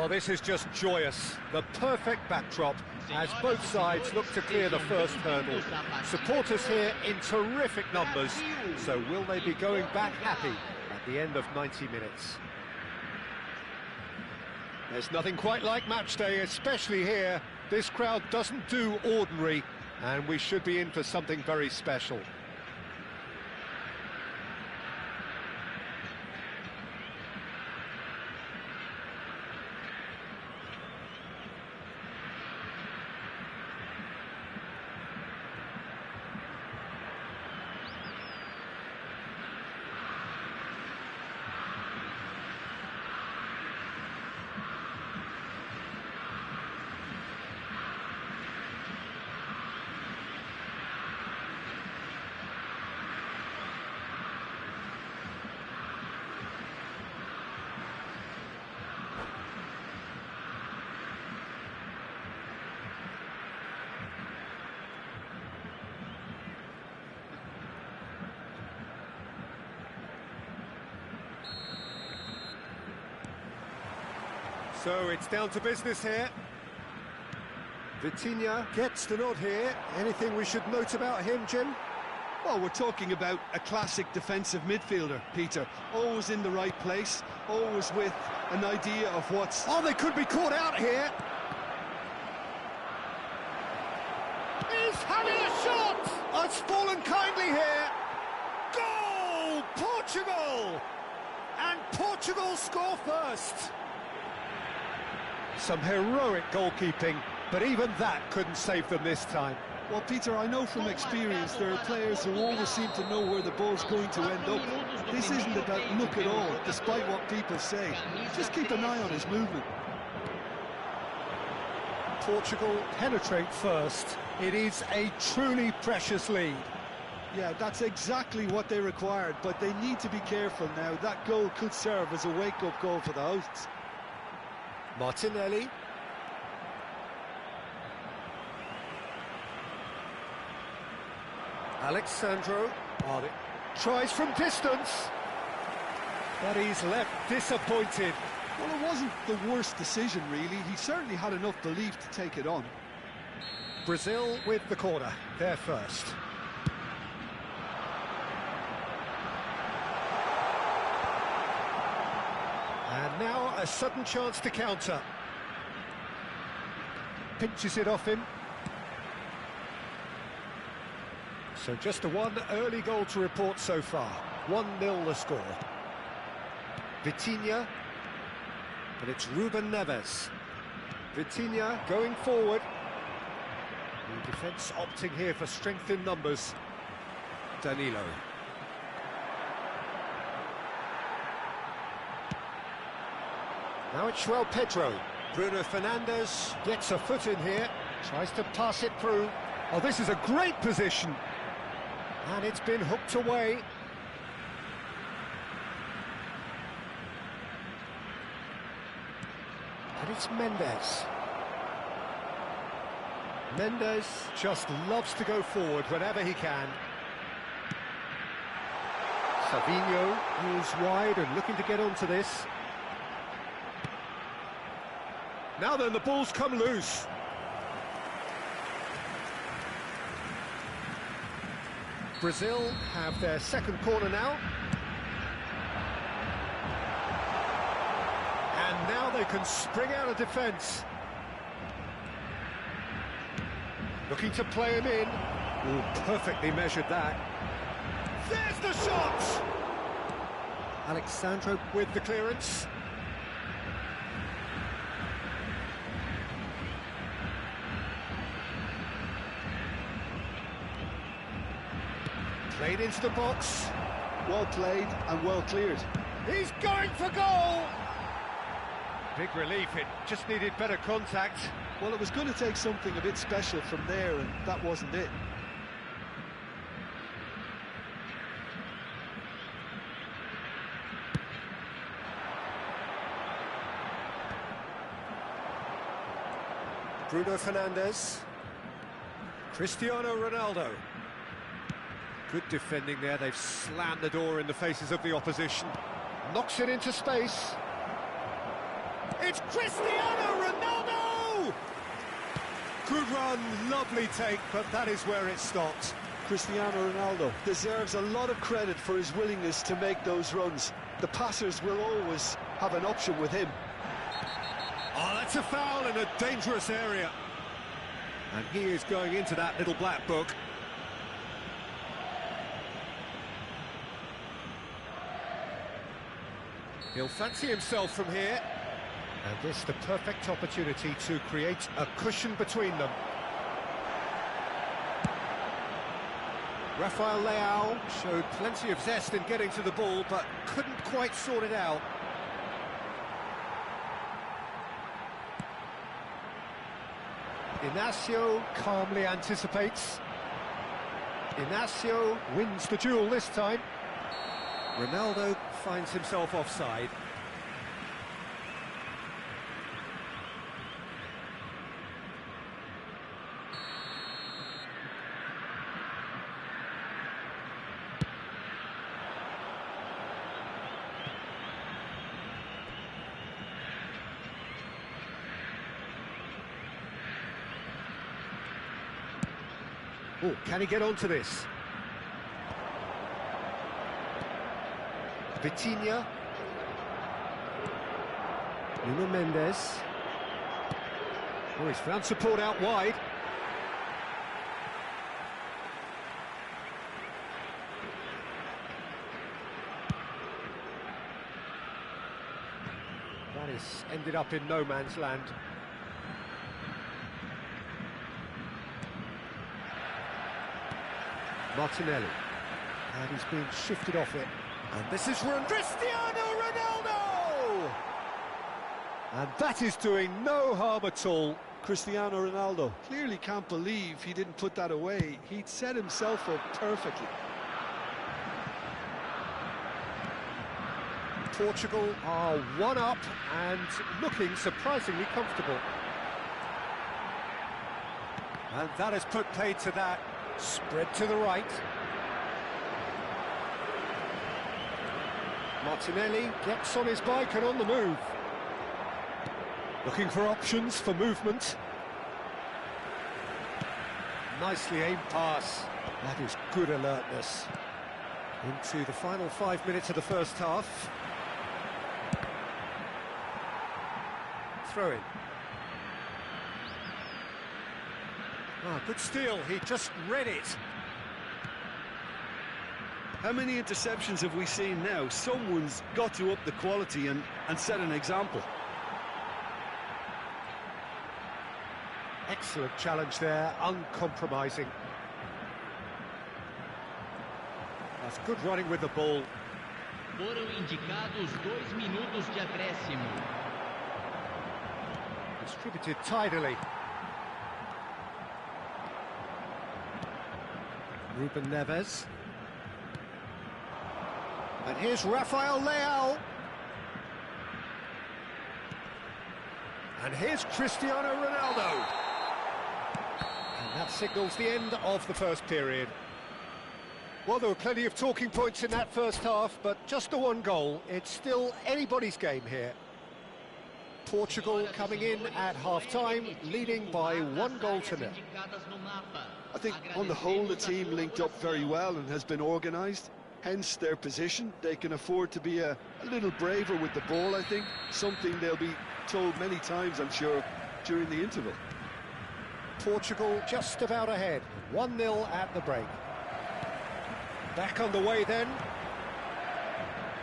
Well, this is just joyous. The perfect backdrop as both sides look to clear the first hurdle. Supporters here in terrific numbers. So will they be going back happy at the end of 90 minutes? There's nothing quite like match day, especially here. This crowd doesn't do ordinary, and we should be in for something very special. So it's down to business here. Vitinha gets the nod here. Anything we should note about him, Jim? Well, we're talking about a classic defensive midfielder, Peter. Always in the right place, always with an idea of what's... Oh, they could be caught out here. He's having a shot! Oh, it's fallen kindly here. Goal! Portugal! And Portugal score first. Some heroic goalkeeping, but even that couldn't save them this time. Well, Peter, I know from experience there are players who always seem to know where the ball's going to end up. This isn't about luck at all, despite what people say. Just keep an eye on his movement. Portugal penetrate first. It is a truly precious lead. Yeah, that's exactly what they required, but they need to be careful now. That goal could serve as a wake-up goal for the hosts. Martinelli. Alexandro. Oh, tries from distance. But he's left disappointed. Well, it wasn't the worst decision, really. He certainly had enough belief to take it on. Brazil with the corner. They're first. And now a sudden chance to counter. Pinches it off him. So just a one early goal to report so far. 1-0 the score. Vitinha. But it's Ruben Neves. Vitinha going forward. The defence opting here for strength in numbers. Danilo. Now it's João Pedro. Bruno Fernandes gets a foot in here, tries to pass it through. Oh, this is a great position. And it's been hooked away. And it's Mendes. Mendes just loves to go forward whenever he can. Savinho is wide and looking to get onto this. Now then, the ball's come loose. Brazil have their second corner now. And now they can spring out of defence. Looking to play him in. Ooh, perfectly measured that. There's the shot! Alexandro with the clearance. Played into the box. Well played and well cleared. He's going for goal! Big relief, it just needed better contact. Well, it was going to take something a bit special from there, and that wasn't it. Bruno Fernandes. Cristiano Ronaldo. Good defending there, they've slammed the door in the faces of the opposition. Knocks it into space. It's Cristiano Ronaldo! Good run, lovely take, but that is where it stopped. Cristiano Ronaldo deserves a lot of credit for his willingness to make those runs. The passers will always have an option with him. Oh, that's a foul in a dangerous area. And he is going into that little black book. He'll fancy himself from here. And this the perfect opportunity to create a cushion between them. Rafael Leao showed plenty of zest in getting to the ball, but couldn't quite sort it out. Inacio calmly anticipates. Inacio wins the duel this time. Ronaldo finds himself offside. Oh, can he get onto this? Vitinha. Nuno Mendes. Oh, he's found support out wide. That has ended up in no man's land. Martinelli, and he's been shifted off it, and this is Cristiano Ronaldo! And that is doing no harm at all. Cristiano Ronaldo clearly can't believe he didn't put that away. He'd set himself up perfectly. Portugal are one up and looking surprisingly comfortable. And that has put paid to that. Spread to the right. Martinelli gets on his bike and on the move. Looking for options for movement. Nicely aimed pass. That is good alertness. Into the final 5 minutes of the first half. Throw in. Ah, good steal, he just read it. How many interceptions have we seen now? Someone's got to up the quality and set an example. Excellent challenge there, uncompromising. That's good running with the ball. Foram indicados 2 minutos de acréscimo. Distributed tidily. Ruben Neves. And here's Rafael Leao. And here's Cristiano Ronaldo. And that signals the end of the first period. Well, there were plenty of talking points in that first half, but just the one goal. It's still anybody's game here. Portugal coming in at half-time, leading by 1-0. I think on the whole the team linked up very well and has been organised, hence their position. They can afford to be a little braver with the ball, I think, something they'll be told many times, I'm sure, during the interval. Portugal just about ahead, 1-0 at the break. Back on the way then.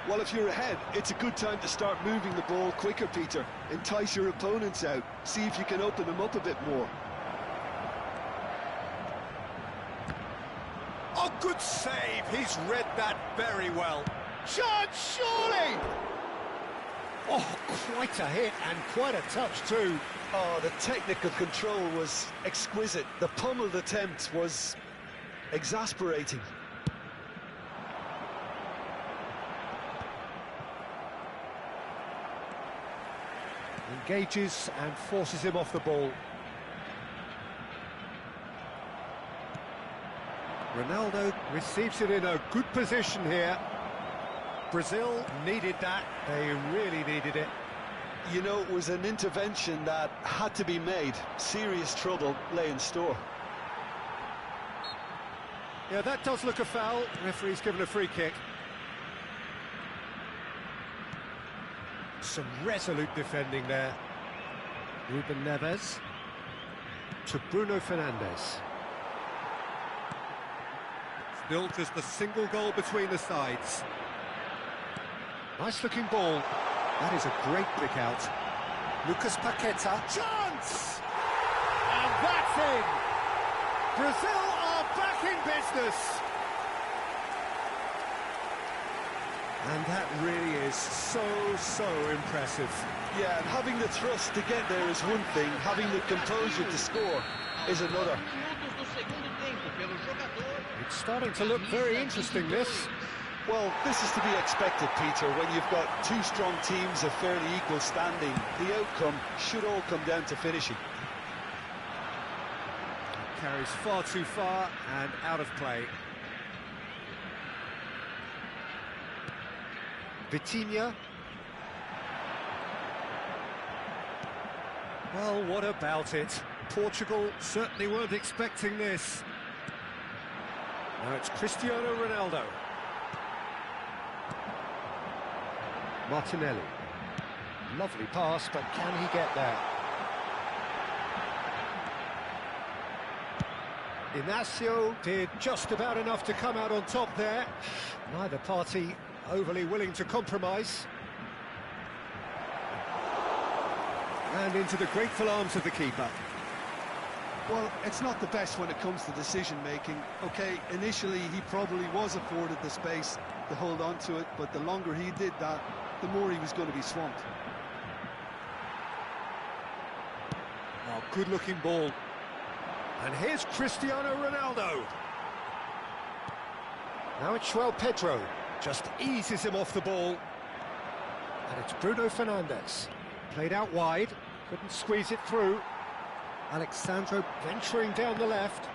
Well, if you're ahead, it's a good time to start moving the ball quicker, Peter. Entice your opponents out, see if you can open them up a bit more. Oh, good save. He's read that very well. Chance, surely! Oh, quite a hit and quite a touch too. Oh, the technical control was exquisite. The pummeled attempt was exasperating. Engages and forces him off the ball. Ronaldo receives it in a good position here. Brazil needed that, they really needed it. You know, it was an intervention that had to be made. Serious trouble lay in store. Yeah, that does look a foul. Referee's given a free kick. Some resolute defending there. Ruben Neves to Bruno Fernandes. Still just a single goal between the sides. Nice looking ball. That is a great pick out. Lucas Paqueta. Chance! And that's in! Brazil are back in business! And that really is so impressive. Yeah, and having the thrust to get there is one thing, having the composure to score is another. It's starting to look very interesting, this. Well, this is to be expected, Peter. When you've got two strong teams of fairly equal standing, the outcome should all come down to finishing. Carries far too far and out of play. Vitinha. Well, what about it? Portugal certainly weren't expecting this. Now it's Cristiano Ronaldo. Martinelli. Lovely pass, but can he get there? Inacio did just about enough to come out on top there. Neither party overly willing to compromise. And into the grateful arms of the keeper. Well, it's not the best when it comes to decision-making. OK, initially he probably was afforded the space to hold on to it, but the longer he did that, the more he was going to be swamped. Oh, good-looking ball. And here's Cristiano Ronaldo. Now it's João Pedro. Just eases him off the ball. And it's Bruno Fernandes. Played out wide. Couldn't squeeze it through. Alexandro venturing down the left.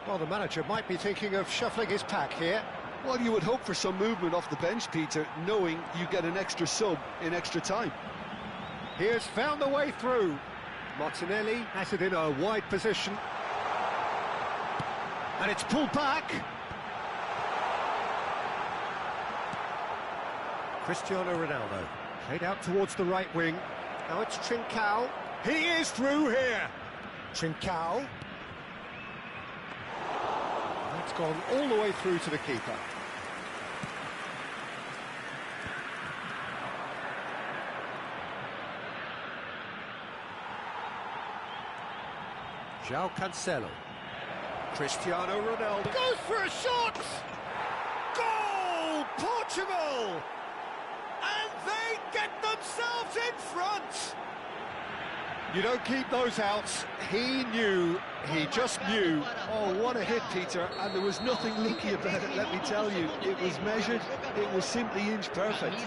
Well, the manager might be thinking of shuffling his pack here. Well, you would hope for some movement off the bench, Peter, knowing you get an extra sub in extra time. He has found the way through. Martinelli has it in a wide position. And it's pulled back. Cristiano Ronaldo. Played out towards the right wing. Now it's Trincao. He is through here. Trincao. That's gone all the way through to the keeper. João Cancelo. Cristiano Ronaldo. Goes for a shot! Goal! Portugal! And they get themselves in front! You don't keep those outs. He knew, he just knew. Oh, what a hit, Peter, and there was nothing lucky about it, let me tell you. It was measured, it was simply inch perfect.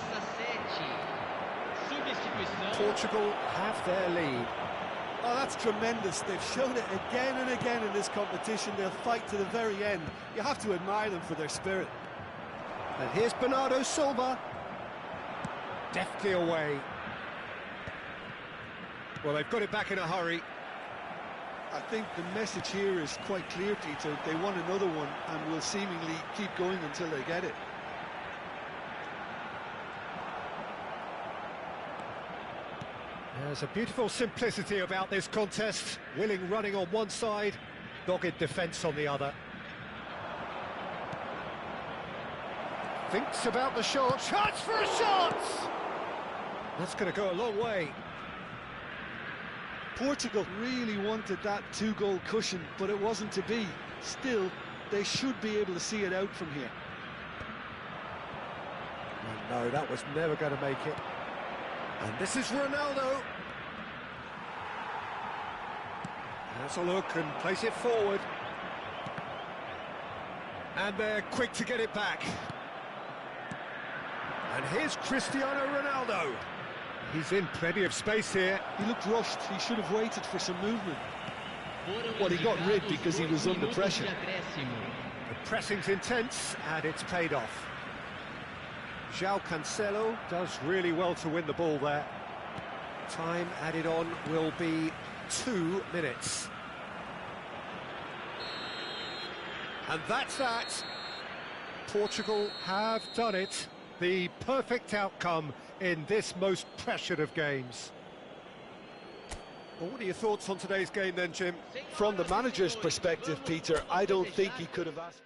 Portugal have their lead. Oh, that's tremendous. They've shown it again and again in this competition. They'll fight to the very end. You have to admire them for their spirit. And here's Bernardo Silva. Deftly away. Well, they've got it back in a hurry. I think the message here is quite clear, Peter. They want another one and will seemingly keep going until they get it. There's a beautiful simplicity about this contest. Willing running on one side, dogged defence on the other. Thinks about the shot. Chance for a shot! That's going to go a long way. Portugal really wanted that two-goal cushion, but it wasn't to be. Still, they should be able to see it out from here. Oh, no, that was never going to make it. And this is Ronaldo. Has a look and place it forward. And they're quick to get it back. And here's Cristiano Ronaldo. He's in plenty of space here. He looked rushed. He should have waited for some movement. Well, he got rid because he was under pressure. The pressing's intense and it's paid off. João Cancelo does really well to win the ball there. Time added on will be 2 minutes. And that's that. Portugal have done it. The perfect outcome in this most pressured of games. Well, what are your thoughts on today's game then, Jim? From the manager's perspective, Peter, I don't think he could have asked.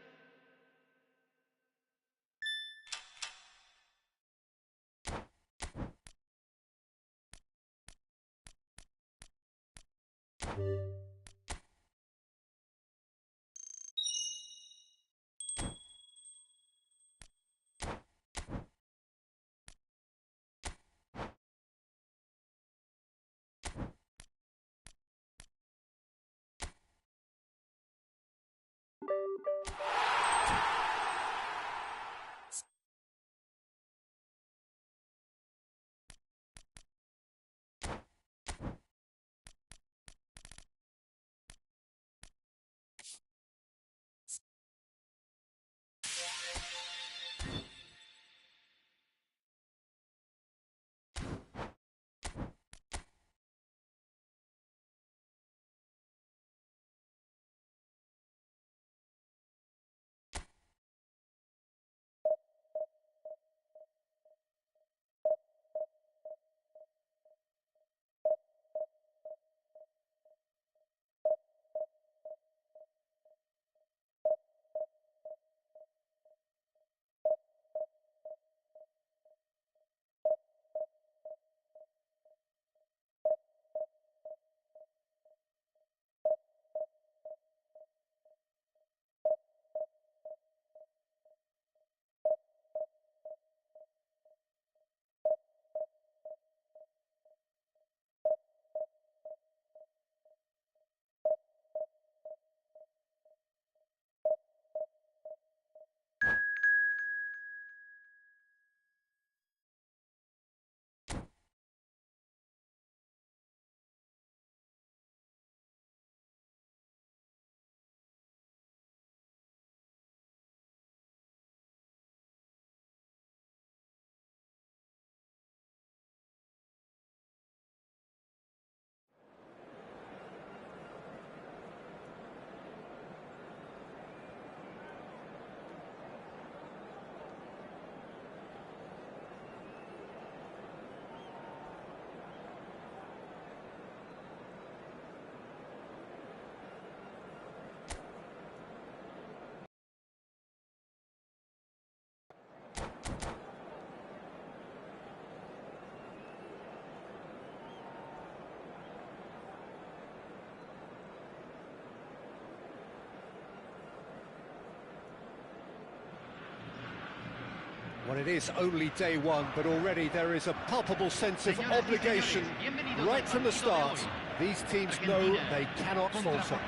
Well, it is only day one, but already there is a palpable sense of obligation right from the start. These teams know they cannot falter.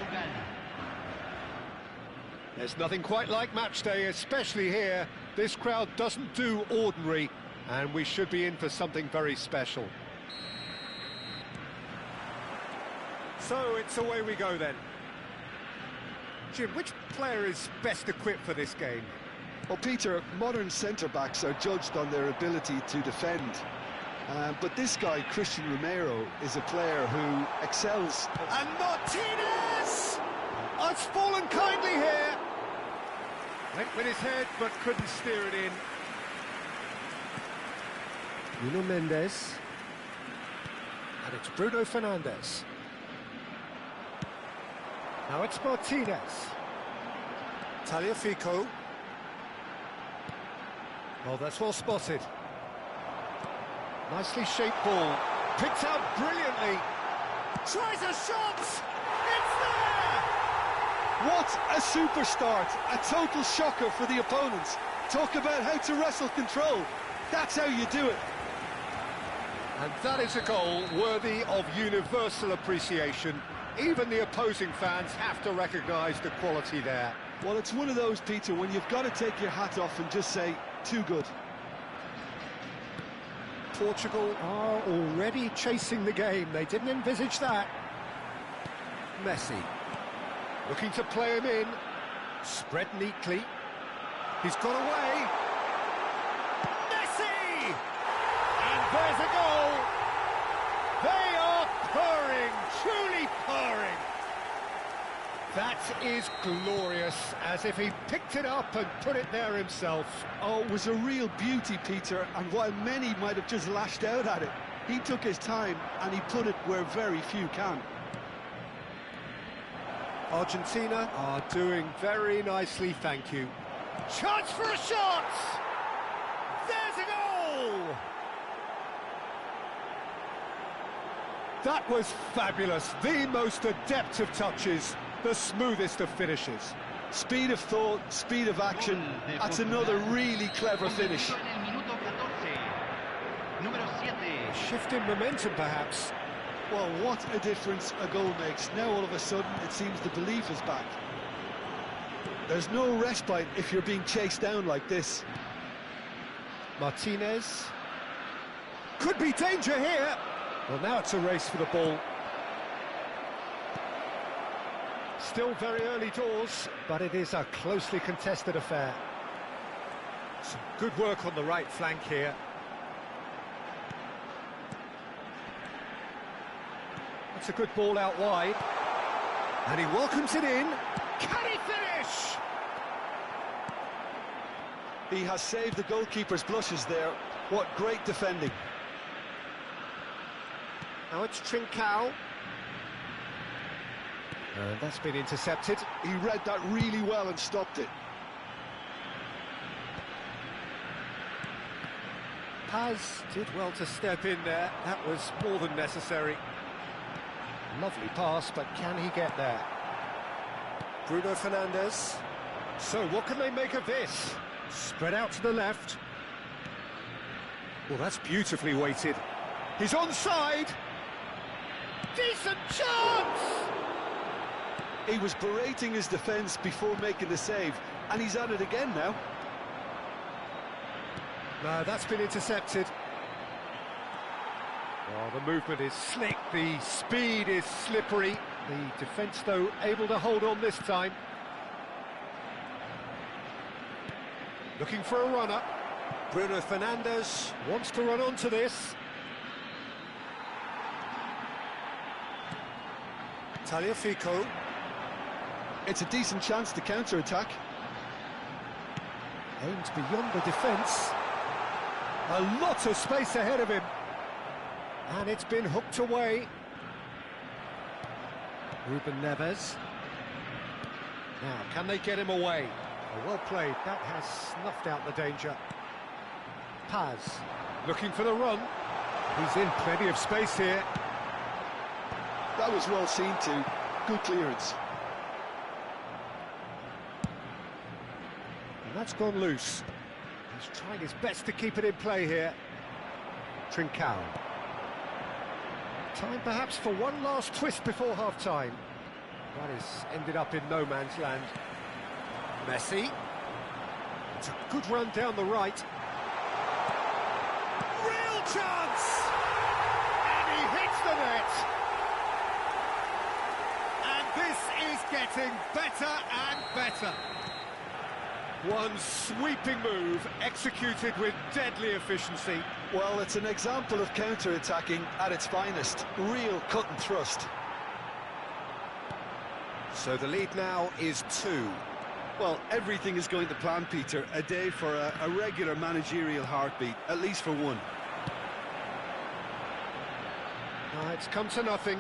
There's nothing quite like match day, especially here. This crowd doesn't do ordinary, and we should be in for something very special. So it's away we go then. Jim, which player is best equipped for this game? Well, Peter, modern centre-backs are judged on their ability to defend. But this guy, Christian Romero, is a player who excels. And Martinez! Oh, it's fallen kindly here. Went with his head, but couldn't steer it in. Nuno Mendes. And it's Bruno Fernandes. Now it's Martinez. Tagliafico. Oh, that's well spotted. Nicely shaped ball. Picked out brilliantly. Tries a shot! It's there! What a super start! A total shocker for the opponents. Talk about how to wrestle control. That's how you do it. And that is a goal worthy of universal appreciation. Even the opposing fans have to recognise the quality there. Well, it's one of those, Peter, when you've got to take your hat off and just say, too good. Portugal are already chasing the game. They didn't envisage that. Messi. Looking to play him in. Spread neatly. He's got away. Messi! And there's a goal! They are purring, truly purring. That is glorious, as if he picked it up and put it there himself. Oh, it was a real beauty, Peter, and while many might have just lashed out at it, he took his time and he put it where very few can. Argentina are doing very nicely, thank you. Chance for a shot! There's a goal! That was fabulous, the most adept of touches, the smoothest of finishes. Speed of thought, speed of action, that's another really clever finish. A shift in momentum, perhaps. Well, what a difference a goal makes. Now all of a sudden it seems the belief is back. There's no respite if you're being chased down like this. Martinez. Could be danger here. Well, now it's a race for the ball. Still very early doors, but it is a closely contested affair. Some good work on the right flank here. That's a good ball out wide. And he welcomes it in. Can he finish? He has saved the goalkeeper's blushes there. What great defending. Now it's Trincao. And that's been intercepted. He read that really well and stopped it. Paz did well to step in there. That was more than necessary. Lovely pass, but can he get there? Bruno Fernandes. So what can they make of this? Spread out to the left. Well, that's beautifully weighted. He's onside. Decent chance! He was berating his defence before making the save, and he's at it again now. No, that's been intercepted. Oh, the movement is slick, the speed is slippery. The defence, though, able to hold on this time. Looking for a runner. Bruno Fernandes wants to run onto this. Tagliafico. It's a decent chance to counter-attack. Aims beyond the defence. A lot of space ahead of him. And it's been hooked away. Ruben Neves. Now, can they get him away? Oh, well played. That has snuffed out the danger. Paz, looking for the run. He's in plenty of space here. That was well seen too. Good clearance. And that's gone loose. He's trying his best to keep it in play here. Trincao. Time perhaps for one last twist before half-time. That has ended up in no man's land. Messi. It's a good run down the right. Real chance! And he hits the net. And this is getting better and better. One sweeping move, executed with deadly efficiency. Well, it's an example of counter-attacking at its finest. Real cut and thrust. So the lead now is 2. Well, everything is going to plan, Peter. A day for a regular managerial heartbeat, at least for one. It's come to nothing.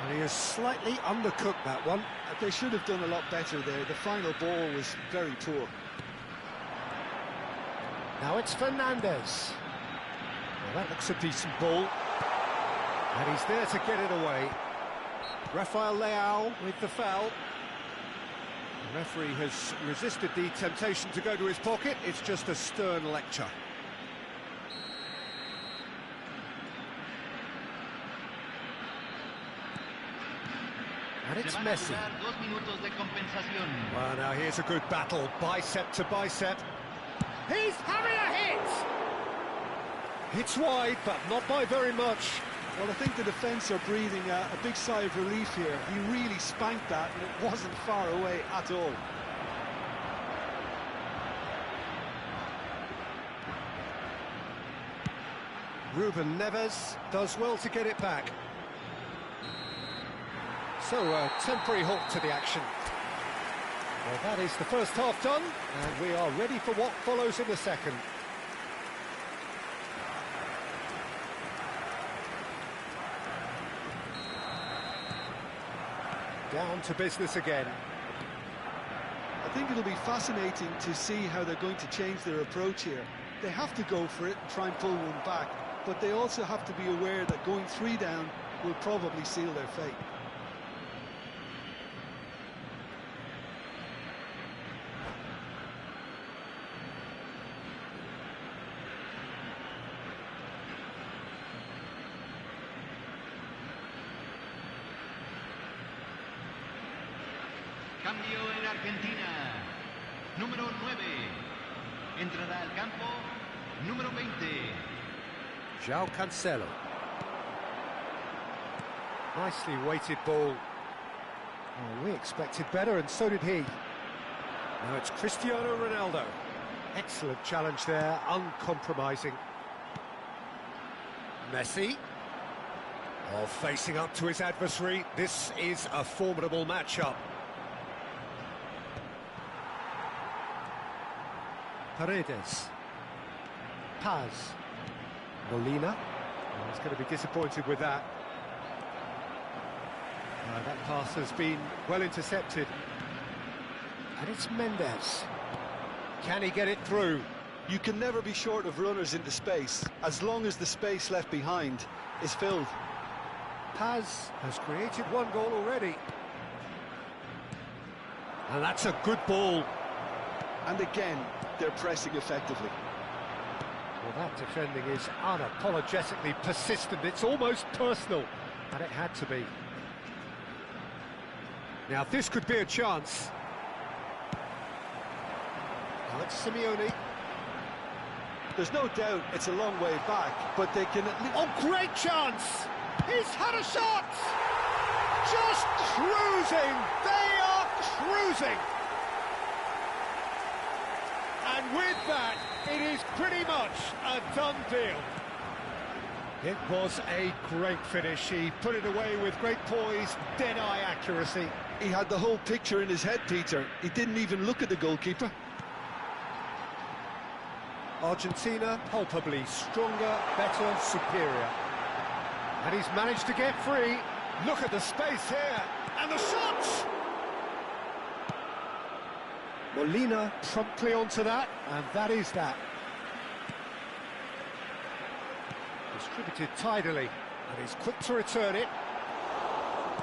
And he has slightly undercooked that one. They should have done a lot better there. The final ball was very poor. Now it's Fernandes. Well, that looks a decent ball. And he's there to get it away. Rafael Leao with the foul. The referee has resisted the temptation to go to his pocket. It's just a stern lecture. And it's Messi. Well, now here's a good battle, bicep to bicep. He's having a hit! Hits wide, but not by very much. Well, I think the defence are breathing a big sigh of relief here. He really spanked that, and it wasn't far away at all. Ruben Neves does well to get it back. So a temporary halt to the action. Well, that is the first half done, and we are ready for what follows in the second. Down to business again. I think it'll be fascinating to see how they're going to change their approach here. They have to go for it and try and pull one back, but they also have to be aware that going 3 down will probably seal their fate. Cambio en Argentina. Número 9. Entrará al campo. Número 20. João Cancelo. Nicely weighted ball. Oh, we expected better, and so did he. Now it's Cristiano Ronaldo. Excellent challenge there, uncompromising. Messi. Oh, facing up to his adversary. This is a formidable matchup. Paredes. Paz. Molina. Oh, he's going to be disappointed with that. That pass has been well intercepted. And it's Mendes. Can he get it through? You can never be short of runners into space, as long as the space left behind is filled. Paz has created one goal already. And that's a good ball. And again, they're pressing effectively. Well, that defending is unapologetically persistent. It's almost personal, and it had to be. Now, this could be a chance. Now it's Simeone. There's no doubt it's a long way back, but they can at least... Oh, great chance! He's had a shot! Just cruising! They are cruising! And with that, it is pretty much a done deal. It was a great finish. He put it away with great poise, dead-eye accuracy. He had the whole picture in his head, Peter. He didn't even look at the goalkeeper. Argentina, palpably stronger, better, superior. And he's managed to get free. Look at the space here. And the shot! Molina promptly onto that, and that is that. Distributed tidily, and he's quick to return it.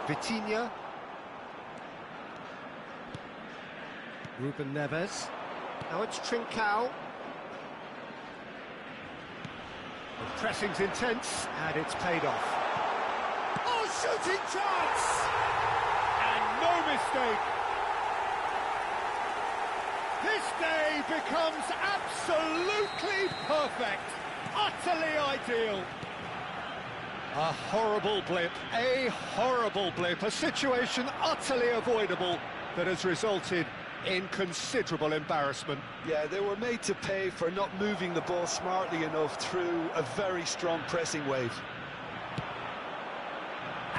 Vitinha. Ruben Neves. Now it's Trincao. The pressing's intense, and it's paid off. Oh, shooting chance! And no mistake. This day becomes absolutely perfect, utterly ideal. A horrible blip, a situation utterly avoidable that has resulted in considerable embarrassment. Yeah, they were made to pay for not moving the ball smartly enough through a very strong pressing wave.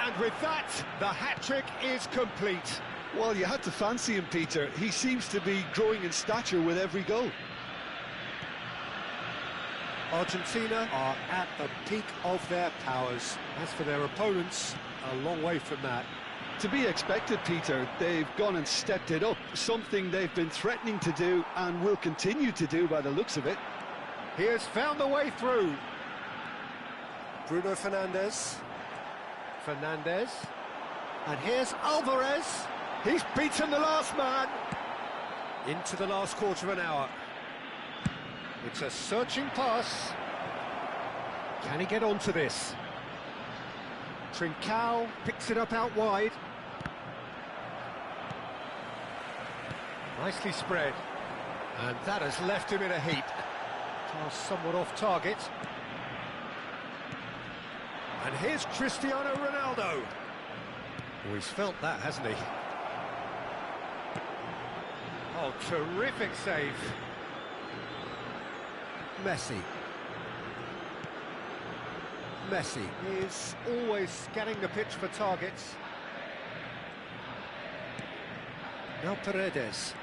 And with that, the hat-trick is complete. Well, you had to fancy him, Peter. He seems to be growing in stature with every goal. Argentina are at the peak of their powers. As for their opponents, a long way from that. To be expected, Peter. They've gone and stepped it up, something they've been threatening to do and will continue to do by the looks of it. He has found the way through. Bruno Fernandes. Fernandes. And here's Alvarez. He's beaten the last man. Into the last quarter of an hour. It's a searching pass. Can he get onto this? Trincao picks it up out wide. Nicely spread. And that has left him in a heap. Pass somewhat off target. And here's Cristiano Ronaldo. Oh, he's felt that, hasn't he? Oh, terrific save. Messi. Messi is always scanning the pitch for targets. Now Paredes.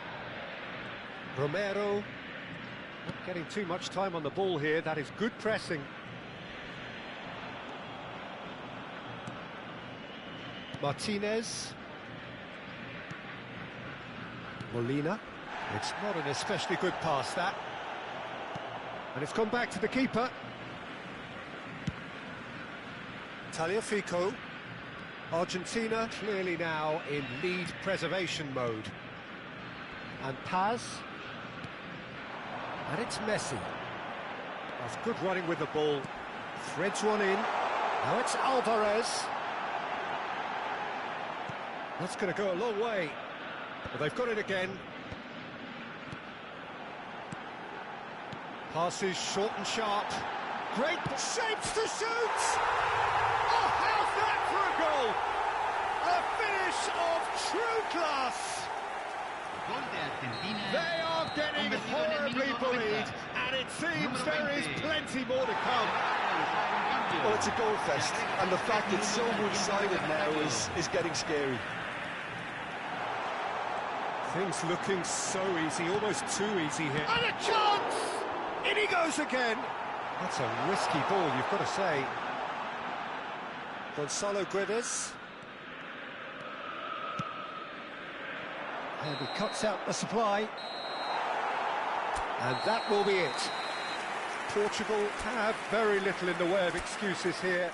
Romero. Not getting too much time on the ball here. That is good pressing. Martinez. Molina. It's not an especially good pass, that. And it's gone back to the keeper. Tagliafico. Argentina clearly now in lead preservation mode. And Paz. And it's Messi. That's good running with the ball. Threads one in. Now it's Alvarez. That's going to go a long way. But they've got it again. Passes short and sharp. Great shapes to shoot! Oh, how's that for a goal? A finish of true class! They are getting horribly bullied, and it seems there is plenty more to come. Well, it's a goal fest, and the fact it's so one-sided now is getting scary. Things looking so easy, almost too easy here. And a chance! In he goes again. That's a risky ball, you've got to say. Gonzalo Guedes. And he cuts out the supply. And that will be it. Portugal have very little in the way of excuses here.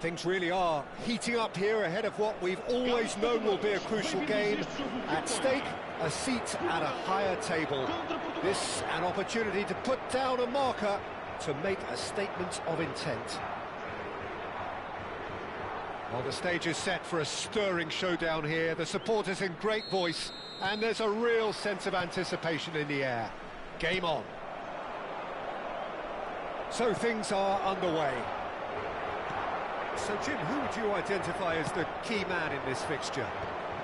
Things really are heating up here ahead of what we've always known will be a crucial game. At stake, a seat at a higher table. This an opportunity to put down a marker to make a statement of intent. Well, the stage is set for a stirring showdown here. The supporters in great voice, and there's a real sense of anticipation in the air. Game on. So things are underway. So, Jim, who would you identify as the key man in this fixture?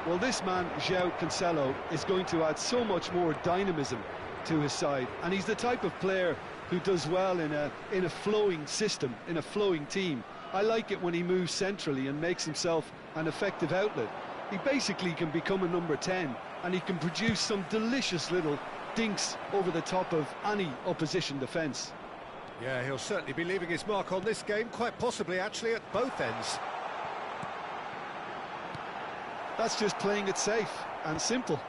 Well, this man, João Cancelo, is going to add so much more dynamism to his side, and he's the type of player who does well in a flowing system, in a flowing team. I like it when he moves centrally and makes himself an effective outlet. He basically can become a number 10, and he can produce some delicious little dinks over the top of any opposition defence. Yeah, he'll certainly be leaving his mark on this game, quite possibly actually at both ends. That's just playing it safe and simple.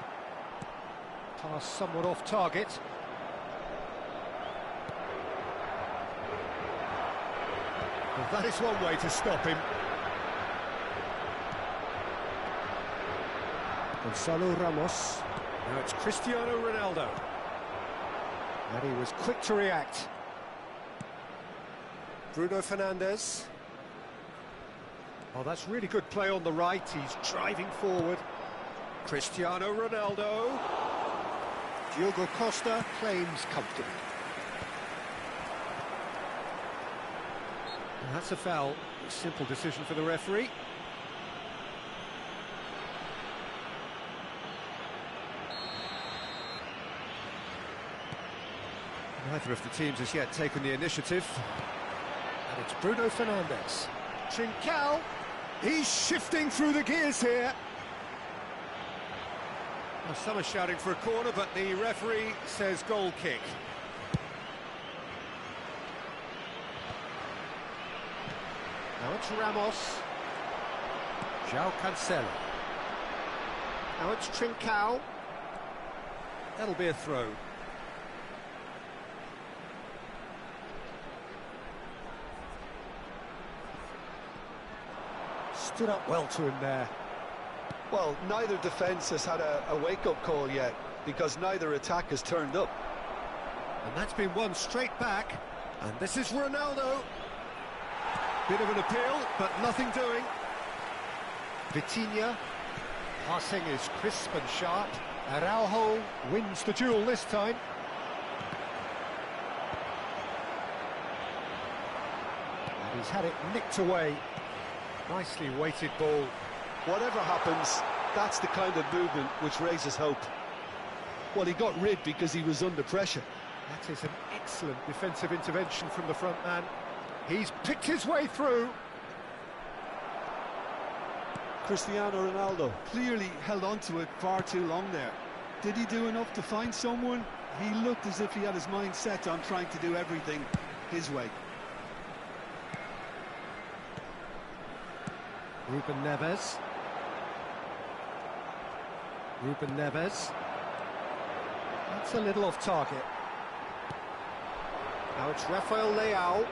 Pass somewhat off target. Well, that is one way to stop him. Gonzalo Ramos. Now it's Cristiano Ronaldo. And he was quick to react. Bruno Fernandes. Oh, that's really good play on the right. He's driving forward. Cristiano Ronaldo. Diogo Costa claims comfortably. And that's a foul. A simple decision for the referee. Neither of the teams has yet taken the initiative. And it's Bruno Fernandes. Trincao. He's shifting through the gears here. Well, some are shouting for a corner, but the referee says goal kick. Now it's Ramos. João Cancelo. Now it's Trincao. That'll be a throw. Stood up well to him there. Well, neither defence has had a wake-up call yet, because neither attack has turned up. And that's been won straight back. And this is Ronaldo. Bit of an appeal, but nothing doing. Vitinha. Passing is crisp and sharp. Araujo wins the duel this time. And he's had it nicked away. Nicely weighted ball. Whatever happens, that's the kind of movement which raises hope. Well, he got rid because he was under pressure. That is an excellent defensive intervention from the front man. He's picked his way through. Cristiano Ronaldo clearly held on to it far too long there. Did he do enough to find someone? He looked as if he had his mind set on trying to do everything his way. Ruben Neves. Ruben Neves. That's a little off target. Now it's Rafael Leao.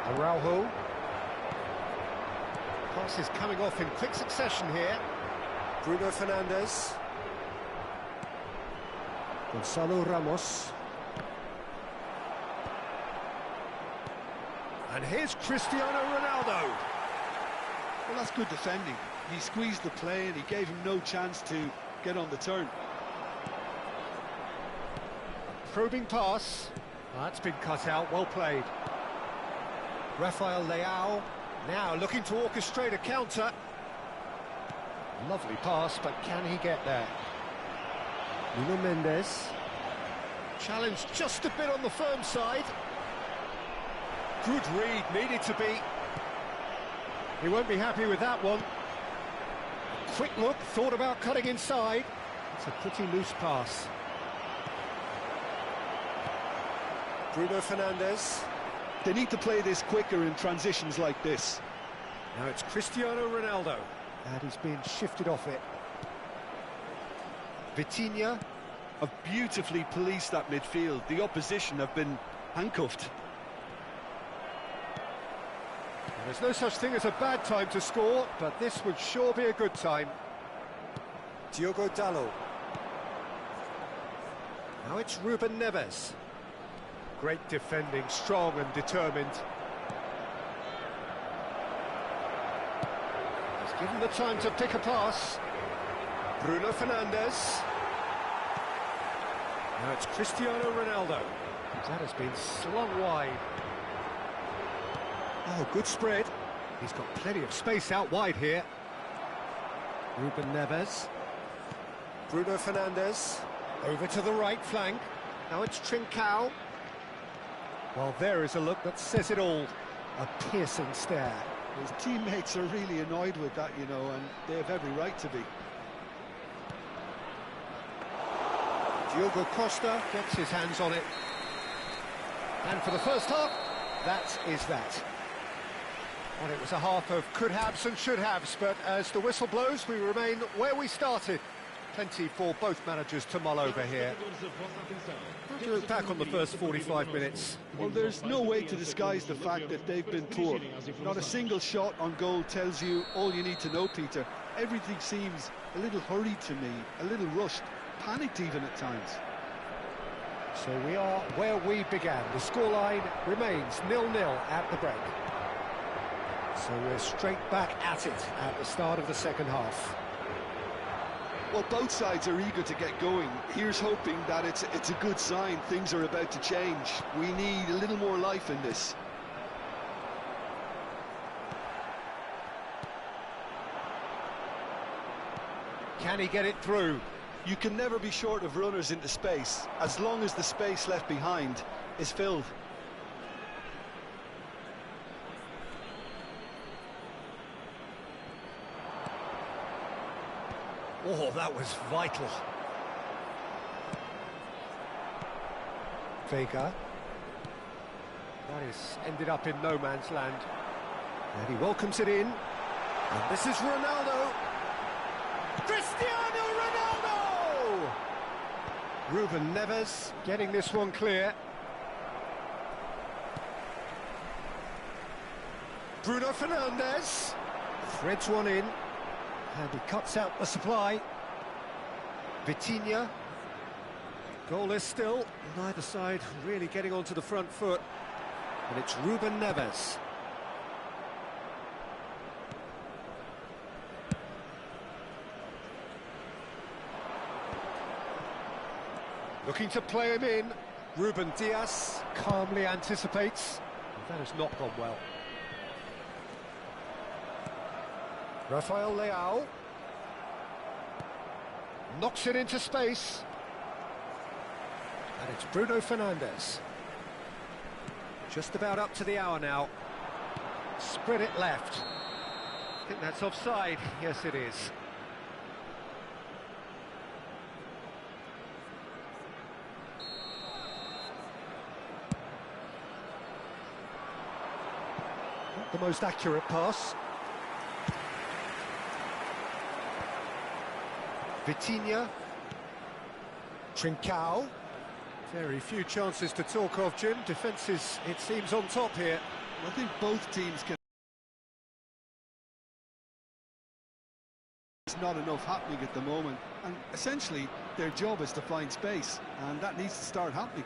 Araujo. Passes coming off in quick succession here. Bruno Fernandes. Gonzalo Ramos. And here's Cristiano Ronaldo. Well, that's good defending. He squeezed the play and he gave him no chance to get on the turn. Probing pass. That's been cut out, well played. Rafael Leao, now looking to orchestrate a counter. Lovely pass, but can he get there? Nuno Mendes. Challenged just a bit on the firm side. Good read, needed to be. He won't be happy with that one. Quick look, thought about cutting inside. It's a pretty loose pass. Bruno Fernandes. They need to play this quicker in transitions like this. Now it's Cristiano Ronaldo. And he's being shifted off it. Vitinha. Have beautifully policed that midfield. The opposition have been handcuffed. There's no such thing as a bad time to score, but this would sure be a good time. Diogo Dalot. Now it's Ruben Neves. Great defending, strong and determined. He's given the time to pick a pass. Bruno Fernandes. Now it's Cristiano Ronaldo. That has been slung wide. Oh, good spread. He's got plenty of space out wide here. Ruben Neves. Bruno Fernandes. Over to the right flank. Now it's Trincao. Well, there is a look that says it all. A piercing stare. His teammates are really annoyed with that, you know, and they have every right to be. Diogo Costa gets his hands on it. And for the first half, that is that. Well, it was a half of could-haves and should-haves, but as the whistle blows, we remain where we started. Plenty for both managers to mull over here. How do you look back on the first 45 minutes? Well, there's no way to disguise the fact that they've been poor. Not a single shot on goal tells you all you need to know, Peter. Everything seems a little hurried to me, a little rushed, panicked even at times. So we are where we began. The scoreline remains 0-0 at the break. So we're straight back at it at the start of the second half. Well, both sides are eager to get going. Here's hoping that it's a good sign. Things are about to change. We need a little more life in this. Can he get it through? You can never be short of runners into space, as long as the space left behind is filled. Oh, that was vital. Vega. That is ended up in no man's land. And he welcomes it in. And this is Ronaldo. Cristiano Ronaldo! Ruben Neves getting this one clear. Bruno Fernandes. Threads one in. And he cuts out the supply. Vitinha. Goalless still. Neither side really getting onto the front foot. And it's Ruben Neves. Looking to play him in. Ruben Dias calmly anticipates. That has not gone well. Rafael Leao knocks it into space, and it's Bruno Fernandes. Just about up to the hour now. Spread it left. I think that's offside. Yes, it is. Not the most accurate pass. Vitinha. Trincao. Very few chances to talk of, Jim. Defence is, it seems, on top here. I think both teams can... There's not enough happening at the moment, and essentially their job is to find space, and that needs to start happening.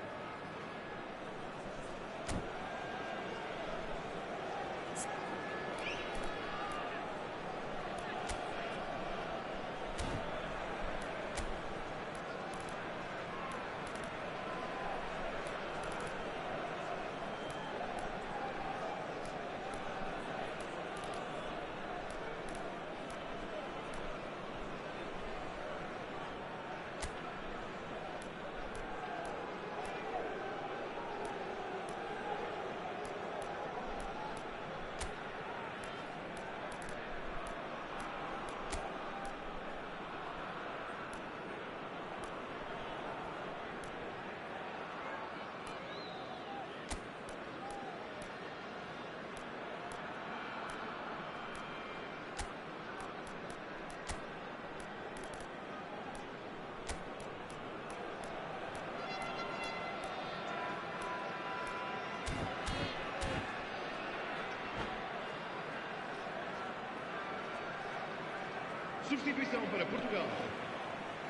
Substituição para Portugal.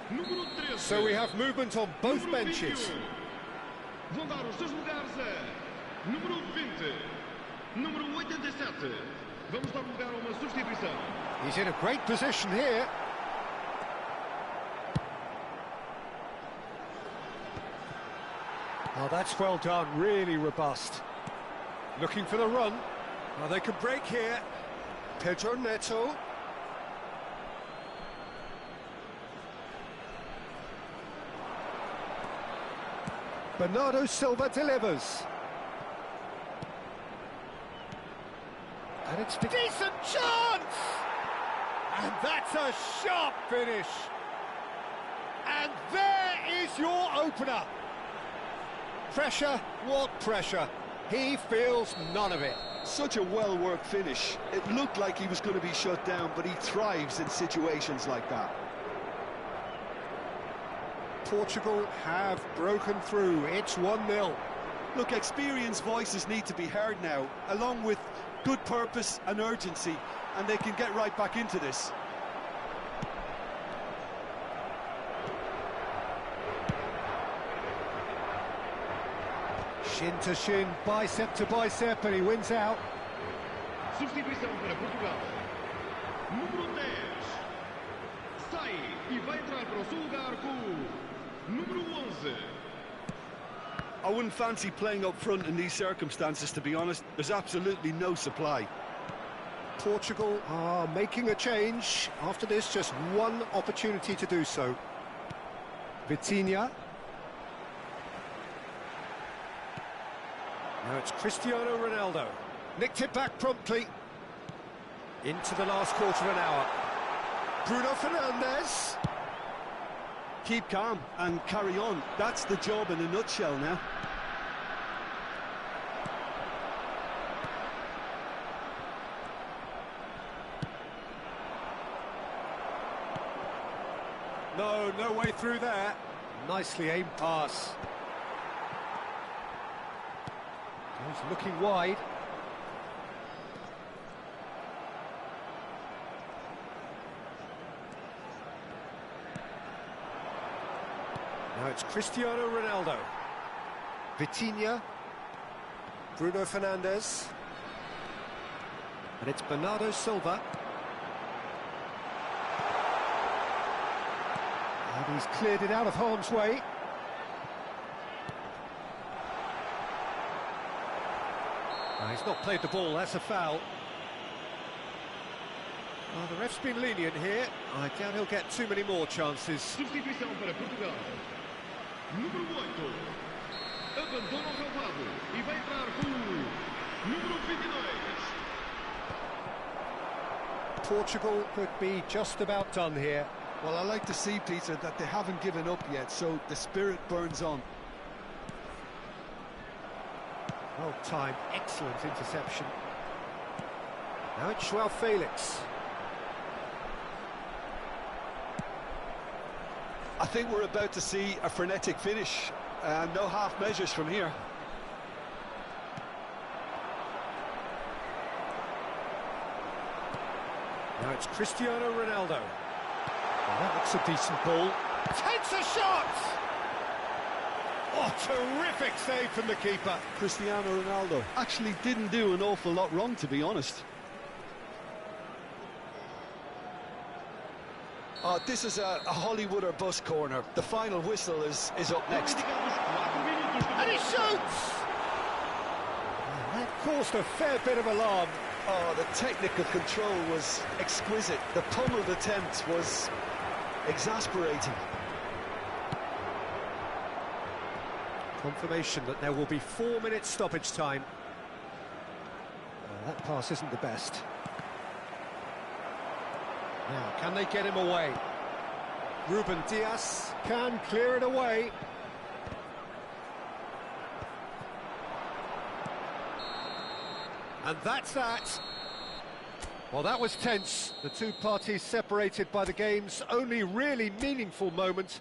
Número 13. So we have movement on both Número benches. 21. Vão dar os seus lugares a número 20, número 87. Vamos dar lugar a uma substituição. He's in a great position here. Oh, that's well done, really robust. Looking for the run. Oh, they could break here. Pedro Neto. Bernardo Silva delivers. And it's a decent chance! And that's a sharp finish. And there is your opener. Pressure, what pressure? He feels none of it. Such a well-worked finish. It looked like he was going to be shut down, but he thrives in situations like that. Portugal have broken through. It's 1-0. Look, experienced voices need to be heard now, along with good purpose and urgency, and they can get right back into this. Shin to shin, bicep to bicep, and he wins out. Substituição para Portugal. Número 10. Sai e vai entrar para o seu lugar com o número 11. I wouldn't fancy playing up front in these circumstances, to be honest. There's absolutely no supply. Portugal are making a change. After this, just one opportunity to do so. Vitinha. Now it's Cristiano Ronaldo. Nicked it back promptly. Into the last quarter of an hour. Bruno Fernandes. Keep calm and carry on. That's the job in a nutshell now. No way through there. Nicely aimed pass. He's looking wide. Now it's Cristiano Ronaldo. Vitinha. Bruno Fernandes. And it's Bernardo Silva. And he's cleared it out of harm's way. No, he's not played the ball, that's a foul. Well, the ref's been lenient here. I doubt he'll get too many more chances. Substituição para Portugal. Número 8. Abandona o relvado e vai entrar com o número 22. Portugal could be just about done here. Well, I like to see, Peter, that they haven't given up yet, so the spirit burns on. Well timed, excellent interception. Now it's João Felix. I think we're about to see a frenetic finish. No half measures from here. Now it's Cristiano Ronaldo. Well, that looks a decent ball. Takes a shot! Oh, terrific save from the keeper. Cristiano Ronaldo actually didn't do an awful lot wrong, to be honest. This is a Hollywood or bust corner. The final whistle is up next. And he shoots! That caused a fair bit of alarm. Oh, the technical control was exquisite. The pummeled attempt was exasperating. Confirmation that there will be 4 minutes stoppage time. That pass isn't the best. Now, can they get him away? Ruben Dias can clear it away. And that's that. Well, that was tense. The two parties separated by the game's only really meaningful moment.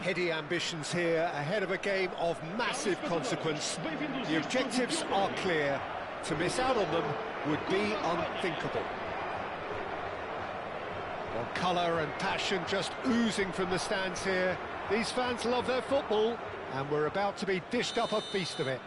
Heady ambitions here, ahead of a game of massive consequence. The objectives are clear. To miss out on them would be unthinkable. Well, colour and passion just oozing from the stands here. These fans love their football, and we're about to be dished up a feast of it.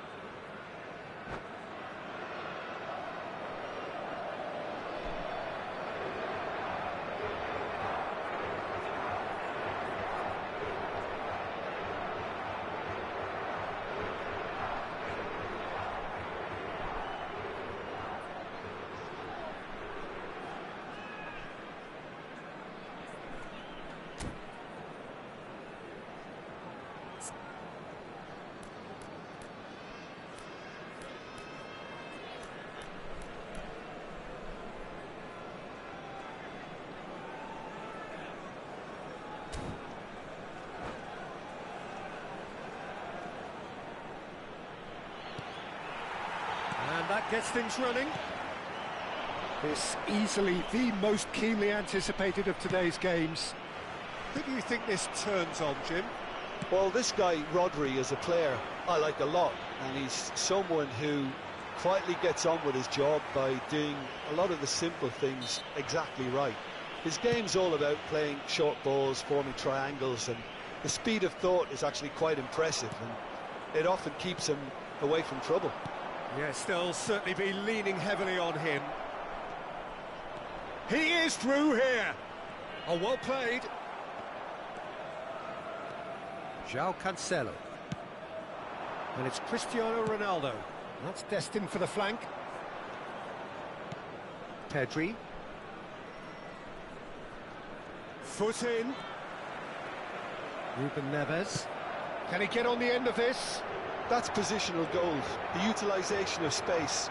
And that gets things running. This easily the most keenly anticipated of today's games. Who do you think this turns on, Jim? Well, this guy, Rodri, as a player, I like a lot. And he's someone who quietly gets on with his job by doing a lot of the simple things exactly right. His game's all about playing short balls, forming triangles, and the speed of thought is actually quite impressive, and it often keeps him away from trouble. Yes, they'll certainly be leaning heavily on him. He is through here. Oh, well played. João Cancelo. And it's Cristiano Ronaldo. That's destined for the flank. Pedri. Foot in. Ruben Neves. Can he get on the end of this? That's positional goals, the utilisation of space.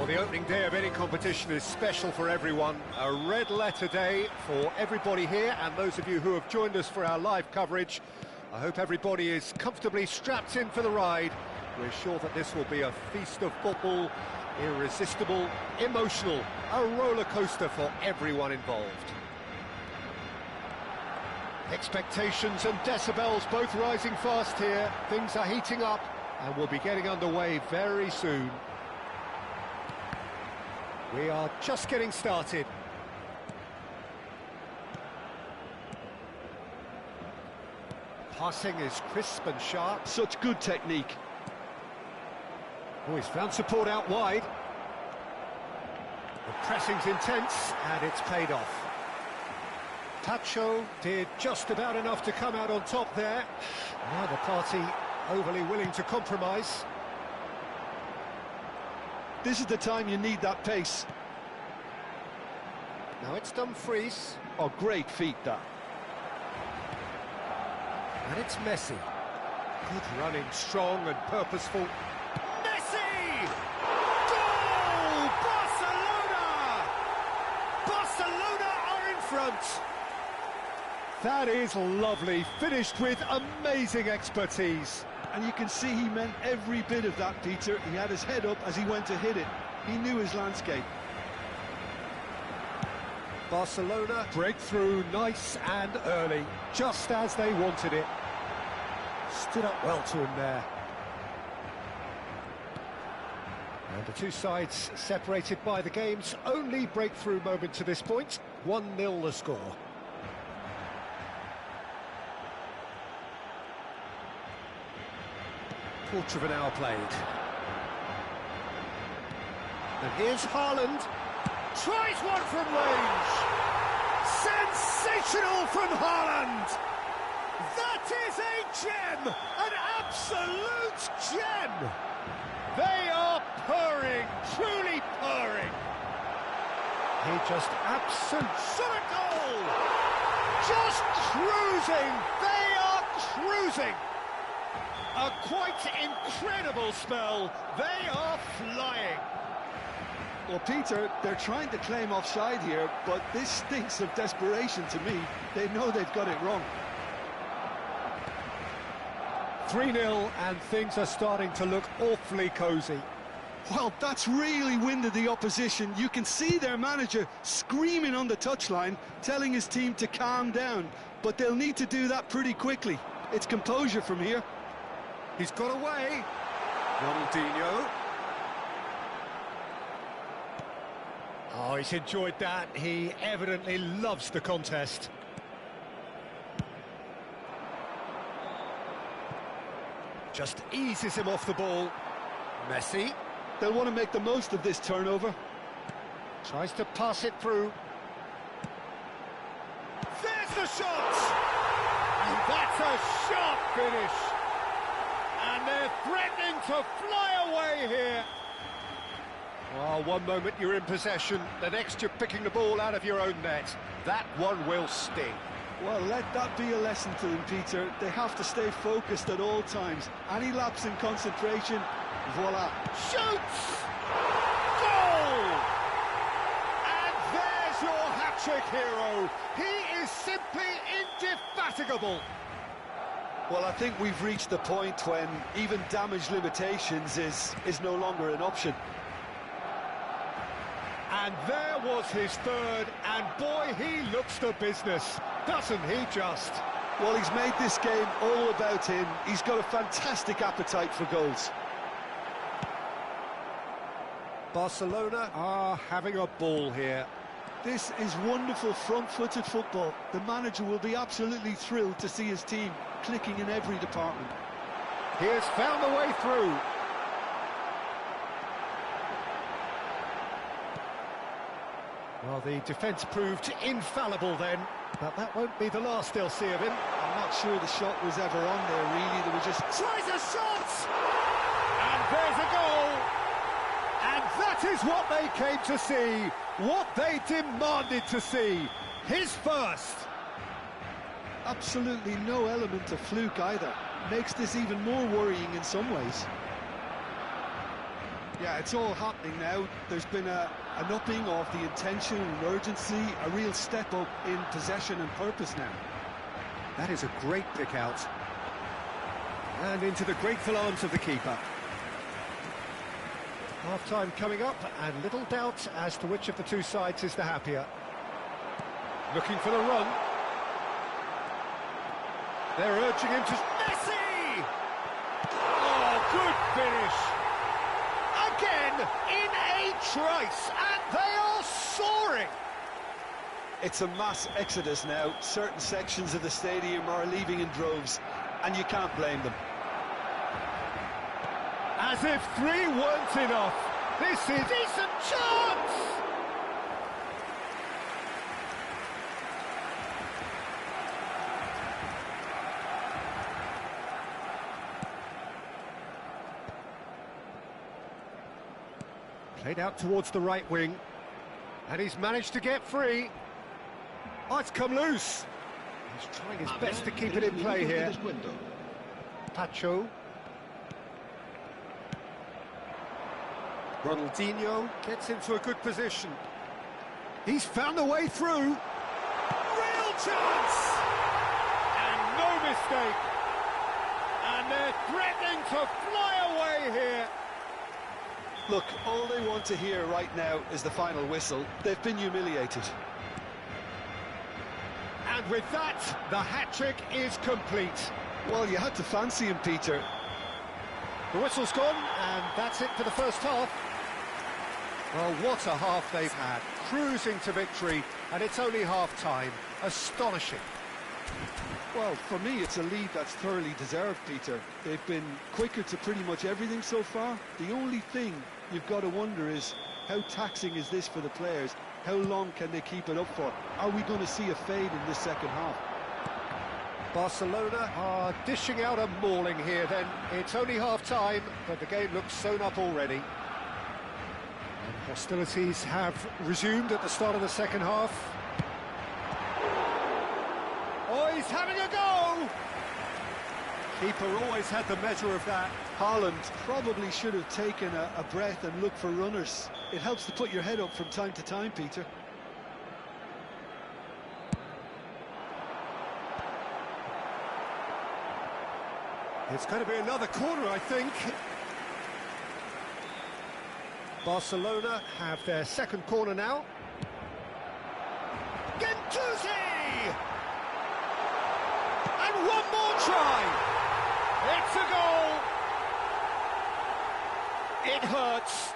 the opening day of any competition is special for everyone. A red letter day for everybody here, and those of you who have joined us for our live coverage. I hope everybody is comfortably strapped in for the ride. We're sure that this will be a feast of football, irresistible, emotional, a roller coaster for everyone involved. Expectations and decibels both rising fast here. Things are heating up and we'll be getting underway very soon. We are just getting started. Passing is crisp and sharp. Such good technique. Oh, he's found support out wide. The pressing's intense and it's paid off. Tacho did just about enough to come out on top there. Neither party overly willing to compromise. This is the time you need that pace. Now it's Dumfries. Oh, great feat, that. And it's Messi. Good running, strong and purposeful. Messi! Goal! Barcelona! Barcelona are in front. That is lovely, finished with amazing expertise. And you can see he meant every bit of that, Peter. He had his head up as he went to hit it. He knew his landscape. Barcelona breakthrough nice and early, just as they wanted it. Stood up well to him there. And the two sides separated by the game's only breakthrough moment to this point. 1-0 the score. Quarter of an hour played. And here's Haaland. Tries one from range. Sensational from Haaland. That is a gem, an absolute gem. They are purring, truly purring. He just absolute goal. Just cruising. They are cruising. A quite incredible spell. They are flying. Well, Peter, they're trying to claim offside here, but this stinks of desperation to me. They know they've got it wrong. 3-0 and things are starting to look awfully cosy. Well, that's really winded the opposition. You can see their manager screaming on the touchline, telling his team to calm down, but they'll need to do that pretty quickly. It's composure from here. He's got away. Ronaldinho. Oh, he's enjoyed that. He evidently loves the contest. Just eases him off the ball. Messi. They'll want to make the most of this turnover. Tries to pass it through. There's the shot! And that's a sharp finish. And they're threatening to fly away here. Well, one moment you're in possession, the next you're picking the ball out of your own net. That one will sting. Well, let that be a lesson to them, Peter. They have to stay focused at all times. Any lapse in concentration, voila. Shoots! Goal! And there's your hat-trick hero. He is simply indefatigable. Well, I think we've reached the point when even damage limitations is no longer an option. And there was his third, and boy, he looks the business, doesn't he just? Well, he's made this game all about him. He's got a fantastic appetite for goals. Barcelona are having a ball here. This is wonderful front-footed football. The manager will be absolutely thrilled to see his team clicking in every department. He has found the way through. Well, the defence proved infallible then, but that won't be the last they'll see of him. I'm not sure the shot was ever on there, really. There was just... Tries a shot! And there's a goal! And that is what they came to see, what they demanded to see. His first. Absolutely no element of fluke either. Makes this even more worrying in some ways. Yeah, it's all happening now. There's been an upping of the intention and urgency, a real step up in possession and purpose now. That is a great pick out. And into the grateful arms of the keeper. Half-time coming up, and little doubt as to which of the two sides is the happier. Looking for the run. They're urging him to... Messi! Oh, good finish! Again, in a trice, and they are soaring! It's a mass exodus now. Certain sections of the stadium are leaving in droves, and you can't blame them. As if 3 weren't enough. This is decent chance! Played out towards the right wing. And he's managed to get free. Oh, it's come loose. He's trying his best to keep it in play here. Pacho. Ronaldinho gets into a good position. He's found a way through. Real chance! And no mistake. And they're threatening to fly away here. Look, all they want to hear right now is the final whistle. They've been humiliated. And with that, the hat-trick is complete. Well, you had to fancy him, Peter. The whistle's gone, and that's it for the first half. Well, what a half they've had. Cruising to victory, and it's only half-time. Astonishing. Well, for me, it's a lead that's thoroughly deserved, Peter. They've been quicker to pretty much everything so far. The only thing you've got to wonder is, how taxing is this for the players? How long can they keep it up for? Are we going to see a fade in this second half? Barcelona are dishing out a mauling here then. It's only half-time, but the game looks sewn up already. And hostilities have resumed at the start of the second half. Oh, he's having a go! Keeper always had the measure of that. Haaland probably should have taken a breath and looked for runners. It helps to put your head up from time to time, Peter. It's going to be another corner, I think. Barcelona have their second corner now. Gendouzi! And one more try! It's a goal!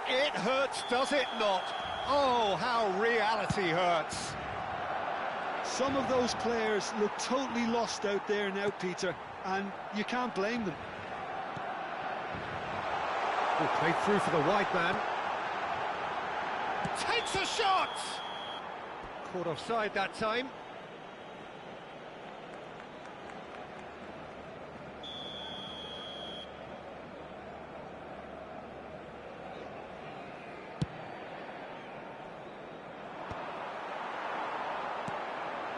It hurts, does it not? Oh, how reality hurts. Some of those players look totally lost out there now, Peter, and you can't blame them. Oh, played through for the wide man. Takes a shot! Caught offside that time.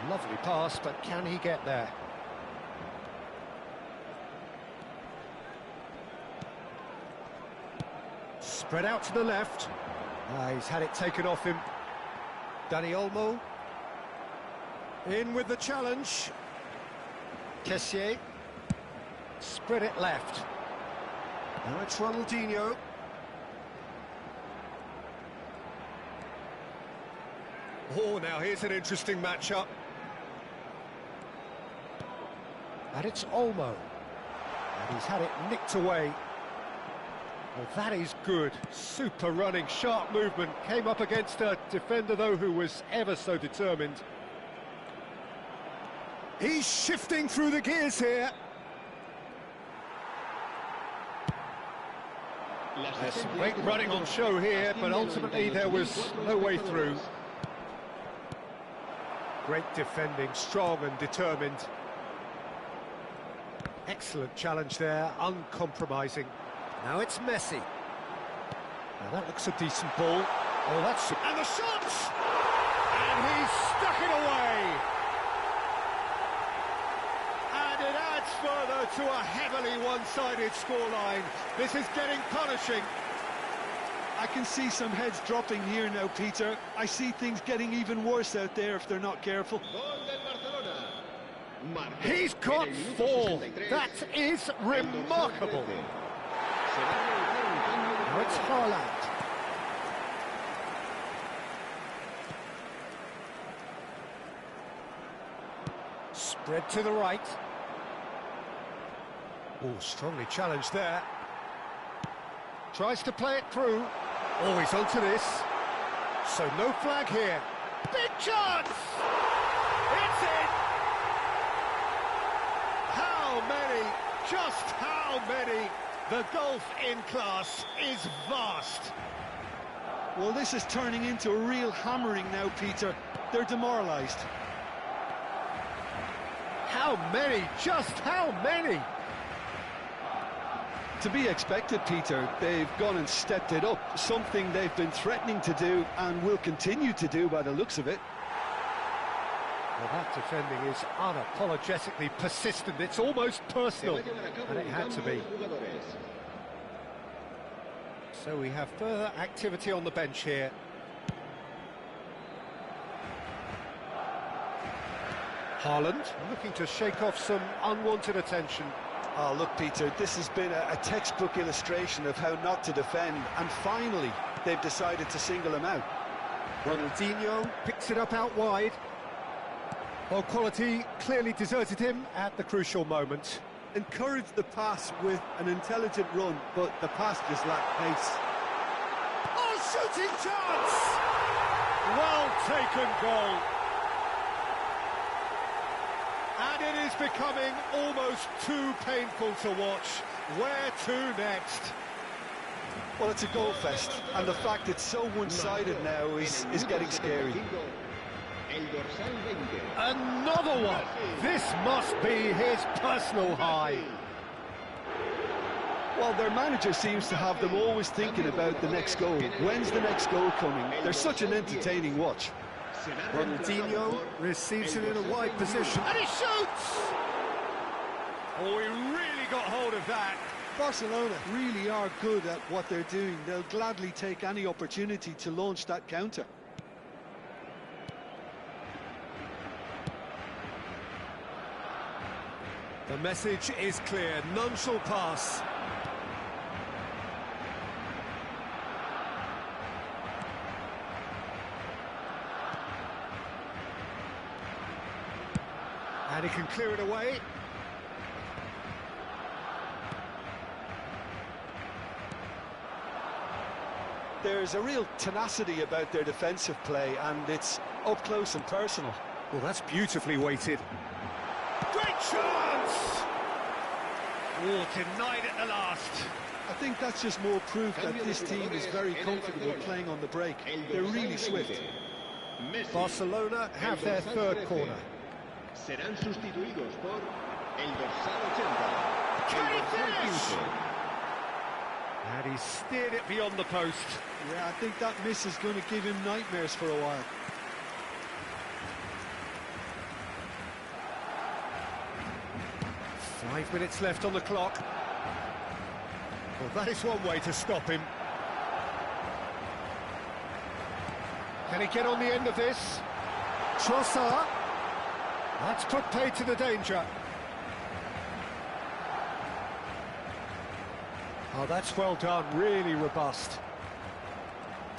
Lovely pass, but can he get there? Spread out to the left. He's had it taken off him. Dani Olmo. In with the challenge. Kessié. Spread it left. Now it's Ronaldinho. Oh, now here's an interesting matchup. And it's Olmo. And he's had it nicked away. Well, that is good. Super running, sharp movement. Came up against a defender, though, who was ever so determined. He's shifting through the gears here. There's some great running on show here, but ultimately there was no way through. Great defending, strong and determined. Excellent challenge there, uncompromising. Now it's Messi. Now that looks a decent ball. Oh, that's... And the shot! And he's stuck it away! And it adds further to a heavily one-sided scoreline. This is getting punishing. I can see some heads dropping here now, Peter. I see things getting even worse out there if they're not careful. He's got 4. That is remarkable. Now it's Haaland. Spread to the right. Oh, strongly challenged there. Tries to play it through. Oh, he's onto this. So no flag here. Big chance! It's in! How many? Just how many? The golf in class is vast. Well, this is turning into a real hammering now, Peter. They're demoralised. How many? Just how many? To be expected, Peter. They've gone and stepped it up, something they've been threatening to do and will continue to do by the looks of it. Well, that defending is unapologetically persistent. It's almost personal, and it had to be. So we have further activity on the bench here. Haaland looking to shake off some unwanted attention. Oh, look, Peter, this has been a textbook illustration of how not to defend, and finally they've decided to single him out. Ronaldinho picks it up out wide. Well, quality clearly deserted him at the crucial moment. Encouraged the pass with an intelligent run, but the pass just lacked pace. Oh, shooting chance! Well taken goal. And it is becoming almost too painful to watch. Where to next? Well, it's a goal fest, and the fact it's so one-sided now is getting scary. Another one! This must be his personal high. Well, their manager seems to have them always thinking about the next goal. When's the next goal coming? They're such an entertaining watch. Ronaldinho receives it in a wide position. And he shoots! Oh, he really got hold of that. Barcelona really are good at what they're doing. They'll gladly take any opportunity to launch that counter. The message is clear, none shall pass. And he can clear it away. There's a real tenacity about their defensive play, and it's up close and personal. Well, that's beautifully weighted. Great chance! Oh, denied at the last. I think that's just more proof that this team is very comfortable playing on the break. They're really swift. Barcelona have their third corner. Serán sustituidos por el dorsal 80. Can he finish? And he steered it beyond the post. Yeah, I think that miss is going to give him nightmares for a while. Five minutes left on the clock. Well, that is one way to stop him. Can he get on the end of this? Trossard. That's put paid to the danger. Oh, that's well done, really robust.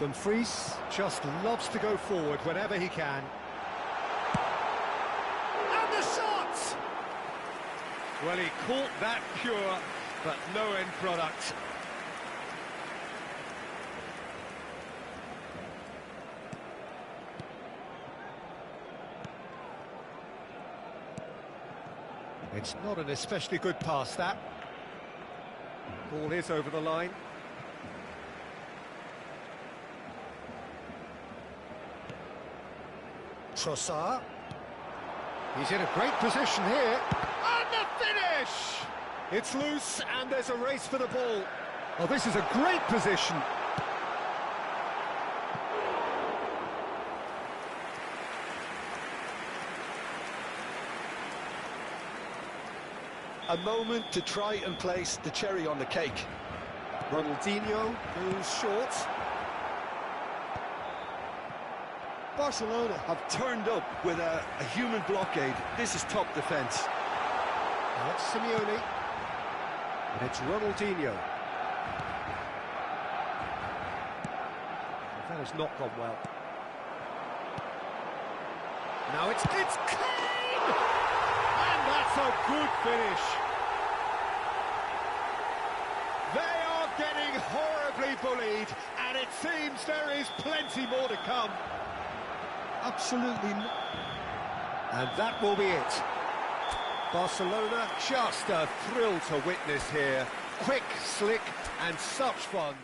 Dumfries just loves to go forward whenever he can. And the shot! Well, he caught that pure, but no end product. It's not an especially good pass, that. Ball is over the line. Trossard. He's in a great position here. And the finish! It's loose, and there's a race for the ball. Oh, this is a great position. A moment to try and place the cherry on the cake. Ronaldinho goes short. Barcelona have turned up with a human blockade. This is top defence. Now it's Simeone. And it's Ronaldinho. That has not gone well. Now it's Kane! And that's a good finish. They are getting horribly bullied, and it seems there is plenty more to come. Absolutely. And that will be it. Barcelona, just a thrill to witness here. Quick, slick, and such fun.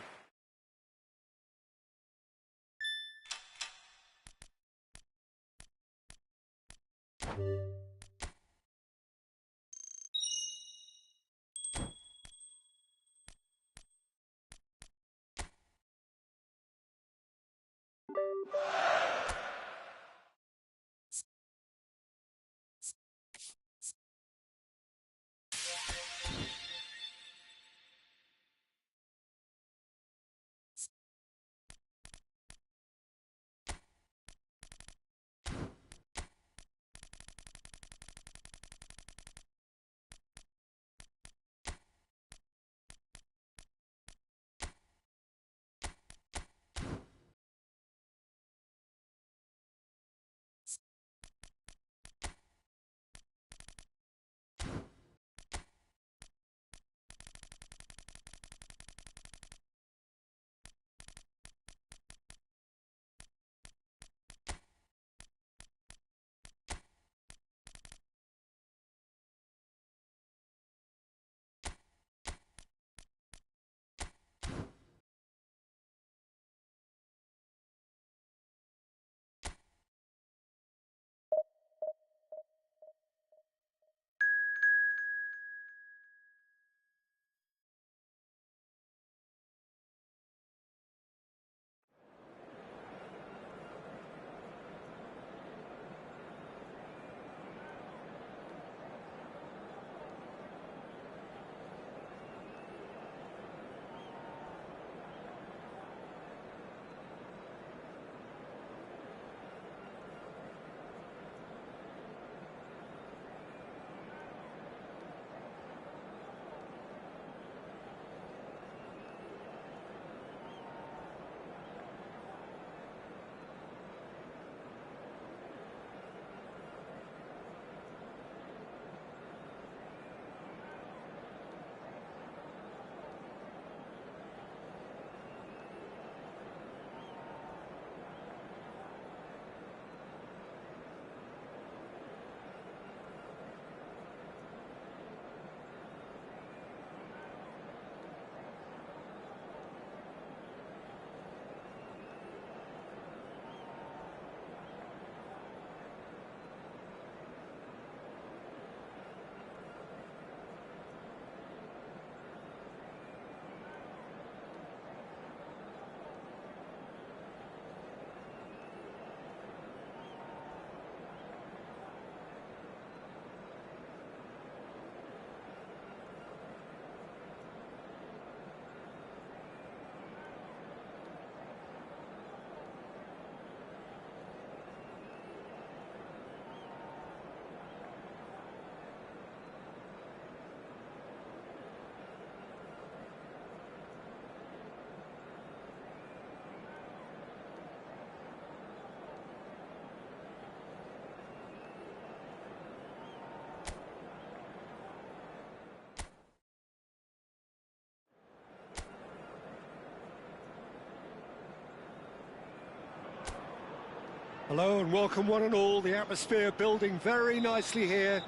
Hello and welcome one and all. The atmosphere building very nicely here.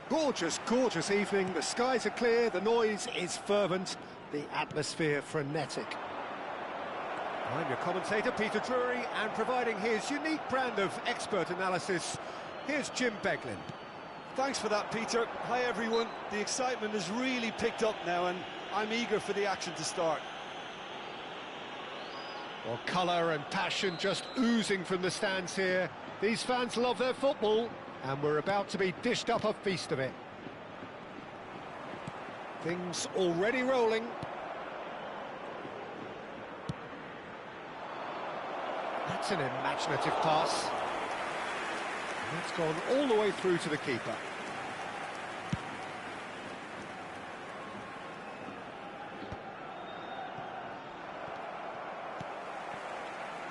Gorgeous, gorgeous evening. The skies are clear, the noise is fervent, the atmosphere frenetic. I'm your commentator, Peter Drury, and providing his unique brand of expert analysis, here's Jim Beglin. Thanks for that, Peter. Hi, everyone. The excitement has really picked up now, and I'm eager for the action to start. Well, colour and passion just oozing from the stands here. These fans love their football, and we're about to be dished up a feast of it. Things already rolling. That's an imaginative pass. And that's gone all the way through to the keeper.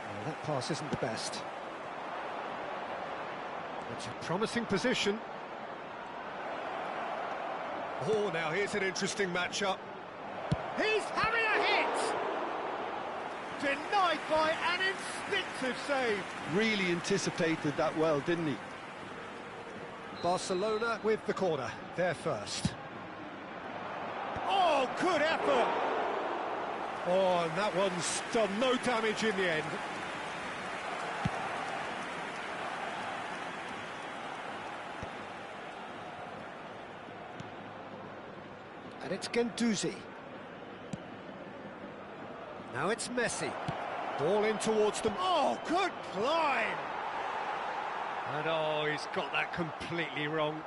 Well, that pass isn't the best. It's a promising position. Oh, now here's an interesting matchup. He's having a hit! Denied by an instinctive save. Really anticipated that well, didn't he? Barcelona with the corner, they're first. Oh, good effort! Oh, and that one's done no damage in the end. And it's Guendouzi. Now it's Messi. Ball in towards them. Oh, good climb! And oh, he's got that completely wrong.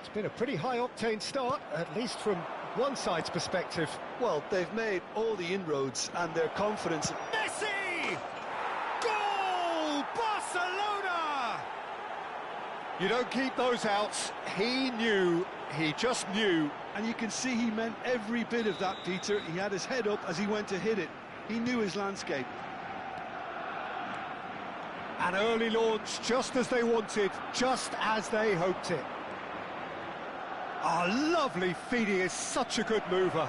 It's been a pretty high-octane start, at least from one side's perspective. Well, they've made all the inroads and their confidence. Messi! Goal! Barcelona! You don't keep those outs. He just knew. And you can see he meant every bit of that, Peter. He had his head up as he went to hit it. He knew his landscape. An early launch, just as they wanted, just as they hoped it. Oh, lovely feed. He is such a good mover.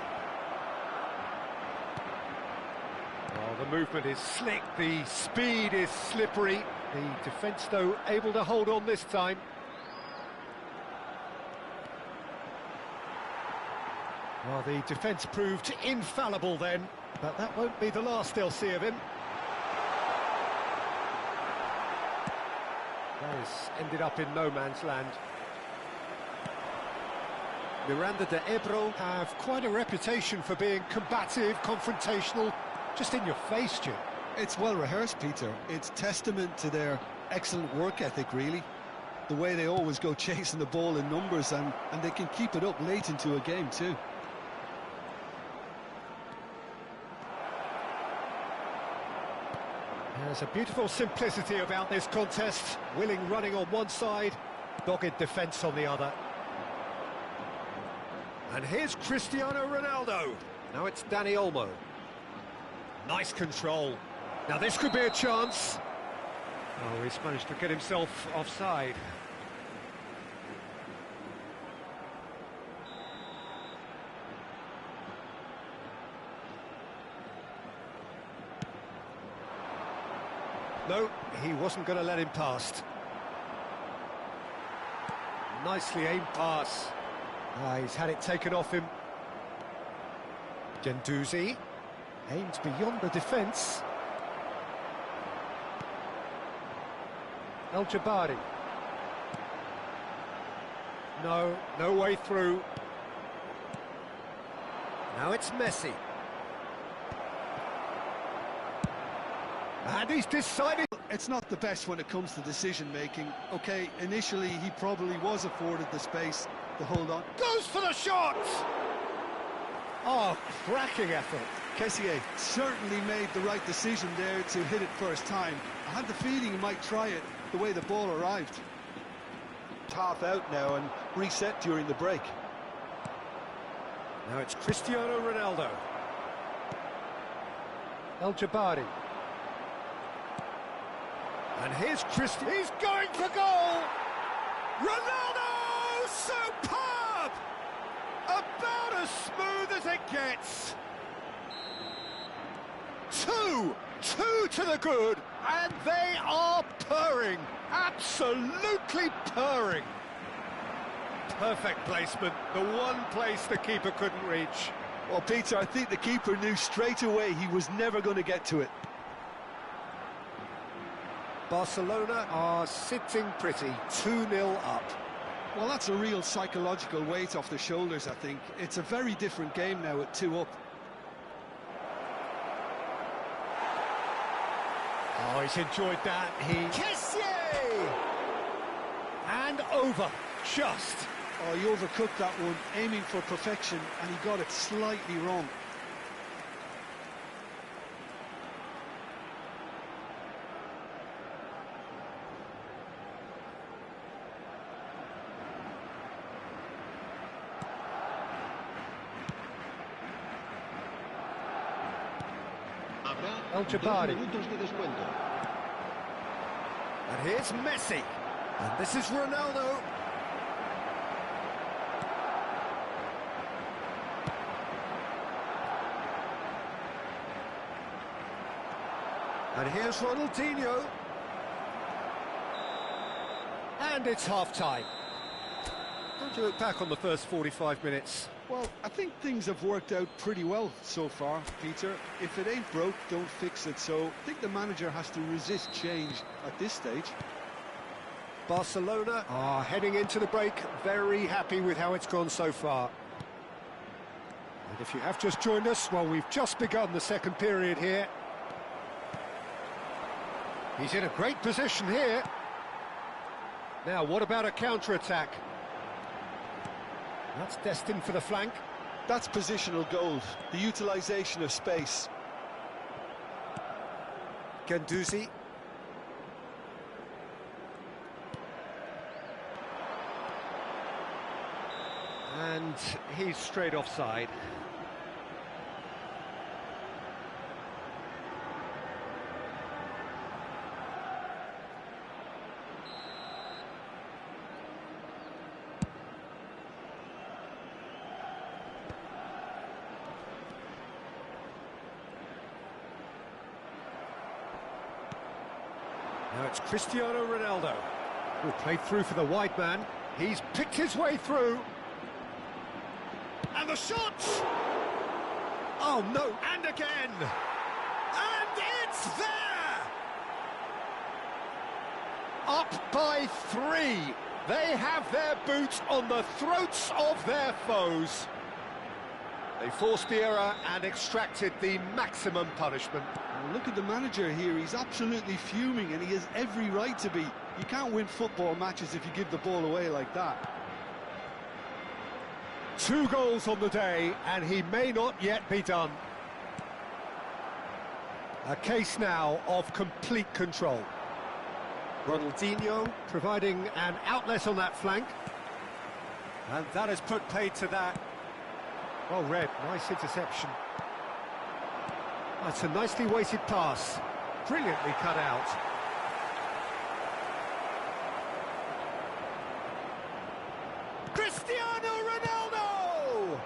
Oh, the movement is slick, the speed is slippery. The defence, though, able to hold on this time. Well, the defence proved infallible then, but that won't be the last they'll see of him. That has ended up in no man's land. Miranda de Ebro have quite a reputation for being combative, confrontational, just in your face, Jim. It's well rehearsed, Peter. It's testament to their excellent work ethic, really. The way they always go chasing the ball in numbers, and they can keep it up late into a game too. There's a beautiful simplicity about this contest. Willing running on one side, dogged defence on the other. And here's Cristiano Ronaldo. Now it's Dani Olmo. Nice control. Now this could be a chance. Oh, he's managed to get himself offside. No, he wasn't going to let him past. Nicely aimed pass. He's had it taken off him. Gendouzi aimed beyond the defence. El Jabari. No way through. Now it's Messi. And he's decided. It's not the best when it comes to decision-making. OK, initially he probably was afforded the space to hold on. Goes for the shot! Oh, cracking effort. Kessié certainly made the right decision there to hit it first time. I had the feeling he might try it the way the ball arrived. Half out now and reset during the break. Now it's Cristiano Ronaldo. El Jabari. And here's Cristiano. He's going for goal! Ronaldo! Superb! About as smooth as it gets. Two to the good, and they are purring. Absolutely purring. Perfect placement, the one place the keeper couldn't reach. Well, Peter, I think the keeper knew straight away he was never going to get to it. Barcelona are sitting pretty, 2-0 up. Well, that's a real psychological weight off the shoulders, I think. It's a very different game now at 2 up. Oh, he's enjoyed that. Kessié! And over, just. Oh, he overcooked that one, aiming for perfection, and he got it slightly wrong. El Jabari. And here's Messi. And this is Ronaldo. And here's Ronaldinho. And it's half-time. Don't you look back on the first 45 minutes? Well, I think things have worked out pretty well so far, Peter. If it ain't broke, don't fix it. So I think the manager has to resist change at this stage. Barcelona are heading into the break, very happy with how it's gone so far. And if you have just joined us, well, we've just begun the second period here. He's in a great position here. Now, what about a counter-attack? That's destined for the flank. That's positional goal, the utilisation of space. Guendouzi. And he's straight offside. Now it's Cristiano Ronaldo, who played through for the wide man. He's picked his way through. And the shot! Oh, no, and again! And it's there! Up by 3. They have their boots on the throats of their foes. They forced the error and extracted the maximum punishment. Well, look at the manager here, he's absolutely fuming and he has every right to be. You can't win football matches if you give the ball away like that. 2 goals on the day, and he may not yet be done. A case now of complete control. Ronaldinho providing an outlet on that flank. And that has put paid to that. Well read, nice interception. That's a nicely weighted pass. Brilliantly cut out. Cristiano Ronaldo!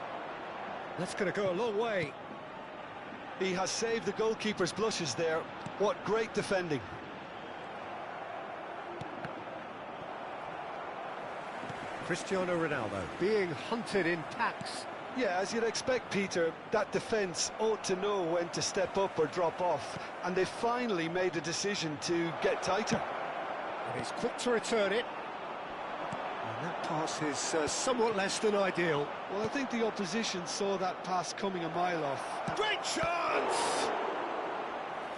That's going to go a long way. He has saved the goalkeeper's blushes there. What great defending. Cristiano Ronaldo being hunted in packs. Yeah, as you'd expect, Peter, that defence ought to know when to step up or drop off, and they finally made a decision to get tighter. And he's quick to return it. And that pass is somewhat less than ideal. Well, I think the opposition saw that pass coming a mile off. Great chance!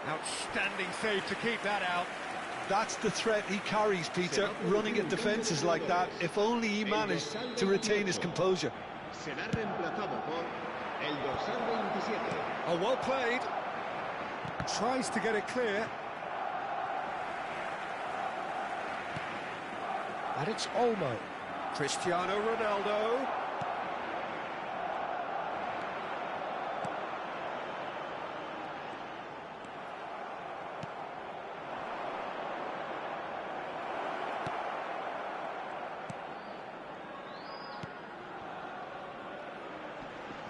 Outstanding save to keep that out. That's the threat he carries, Peter, running at defences like that, if only he managed to retain his composure. Oh, well played. Tries to get it clear. And it's Olmo. Cristiano Ronaldo.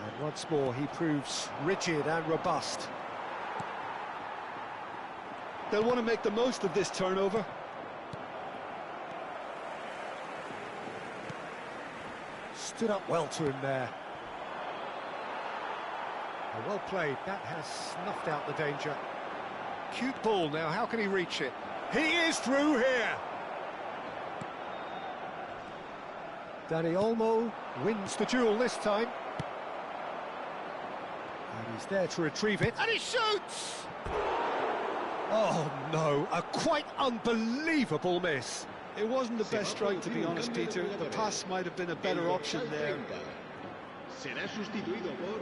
And once more he proves rigid and robust. They'll want to make the most of this turnover. Stood up well to him there. Oh, well played. That has snuffed out the danger. Cute ball now. How can he reach it? He is through here. Dani Olmo wins the duel this time. And he's there to retrieve it. And he shoots! Oh, no. A quite unbelievable miss. It wasn't the best strike, to be honest, Peter. The pass might have been a better option there. Será sustituido por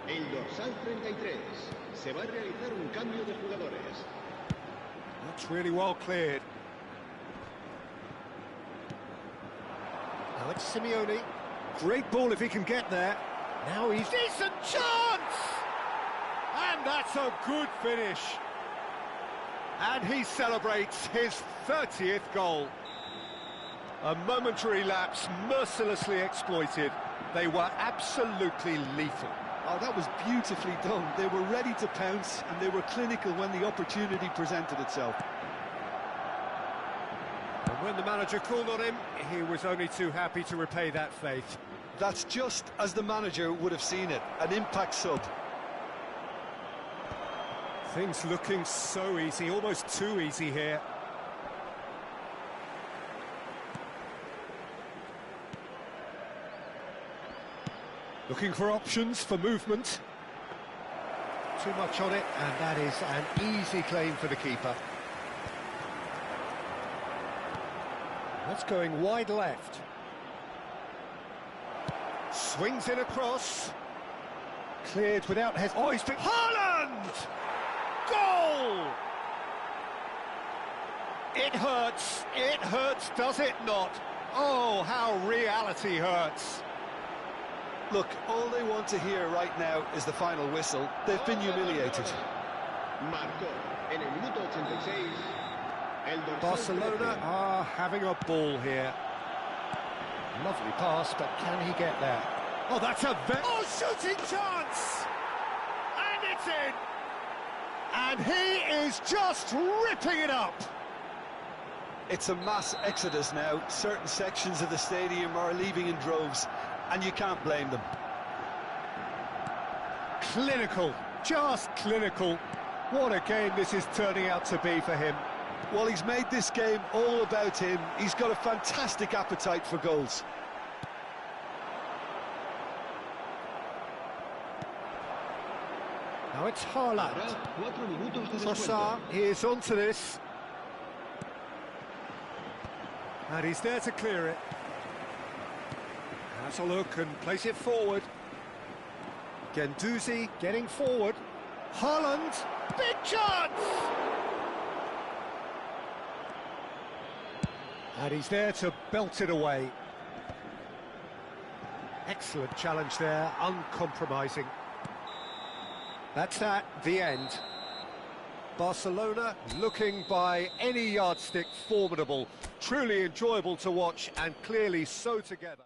el dorsal 33. Se va a realizar un cambio de jugadores. That's really well cleared. Now it's Simeone. Great ball if he can get there. Now he's... Decent chance! And that's a good finish. And he celebrates his 30th goal. A momentary lapse mercilessly exploited. They were absolutely lethal. Oh, that was beautifully done. They were ready to pounce and they were clinical when the opportunity presented itself. And when the manager called on him, he was only too happy to repay that faith. That's just as the manager would have seen it, an impact sub. Things looking so easy, almost too easy here. Looking for options for movement. Too much on it, and that is an easy claim for the keeper. That's going wide left. Swings it across. Cleared without hesitation. Oh, he's been... Haaland! Goal! It hurts, does it not? Oh, how reality hurts. Look, all they want to hear right now is the final whistle. They've been humiliated. Marcó en el minuto 86. El dorsal Barcelona 13. are having a ball here. Lovely pass, but can he get there? Oh, that's a shooting chance! And it's in! And he is just ripping it up! It's a mass exodus now. Certain sections of the stadium are leaving in droves, and you can't blame them. Clinical, just clinical. What a game this is turning out to be for him. Well, he's made this game all about him. He's got a fantastic appetite for goals. Now it's Haaland. Habrá 4 minutos de descuento. Trossard, he is onto this. And he's there to clear it. Has a look and plays it forward. Guendouzi getting forward. Haaland, big chance! And he's there to belt it away. Excellent challenge there, uncompromising. That's that, the end. Barcelona looking by any yardstick formidable, truly enjoyable to watch and clearly so together.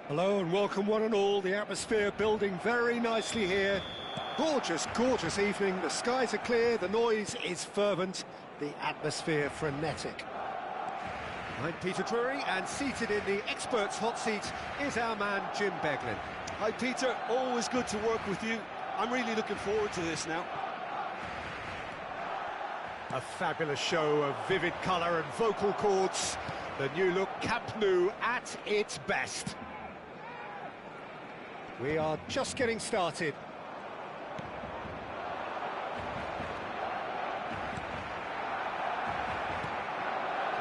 Hello and welcome one and all. The atmosphere building very nicely here. Gorgeous, gorgeous evening. The skies are clear, the noise is fervent, the atmosphere frenetic. I'm Peter Drury, and seated in the experts' hot seat is our man Jim Beglin. Hi, Peter. Always good to work with you. I'm really looking forward to this now. A fabulous show of vivid colour and vocal cords. The new look Camp Nou at its best. We are just getting started.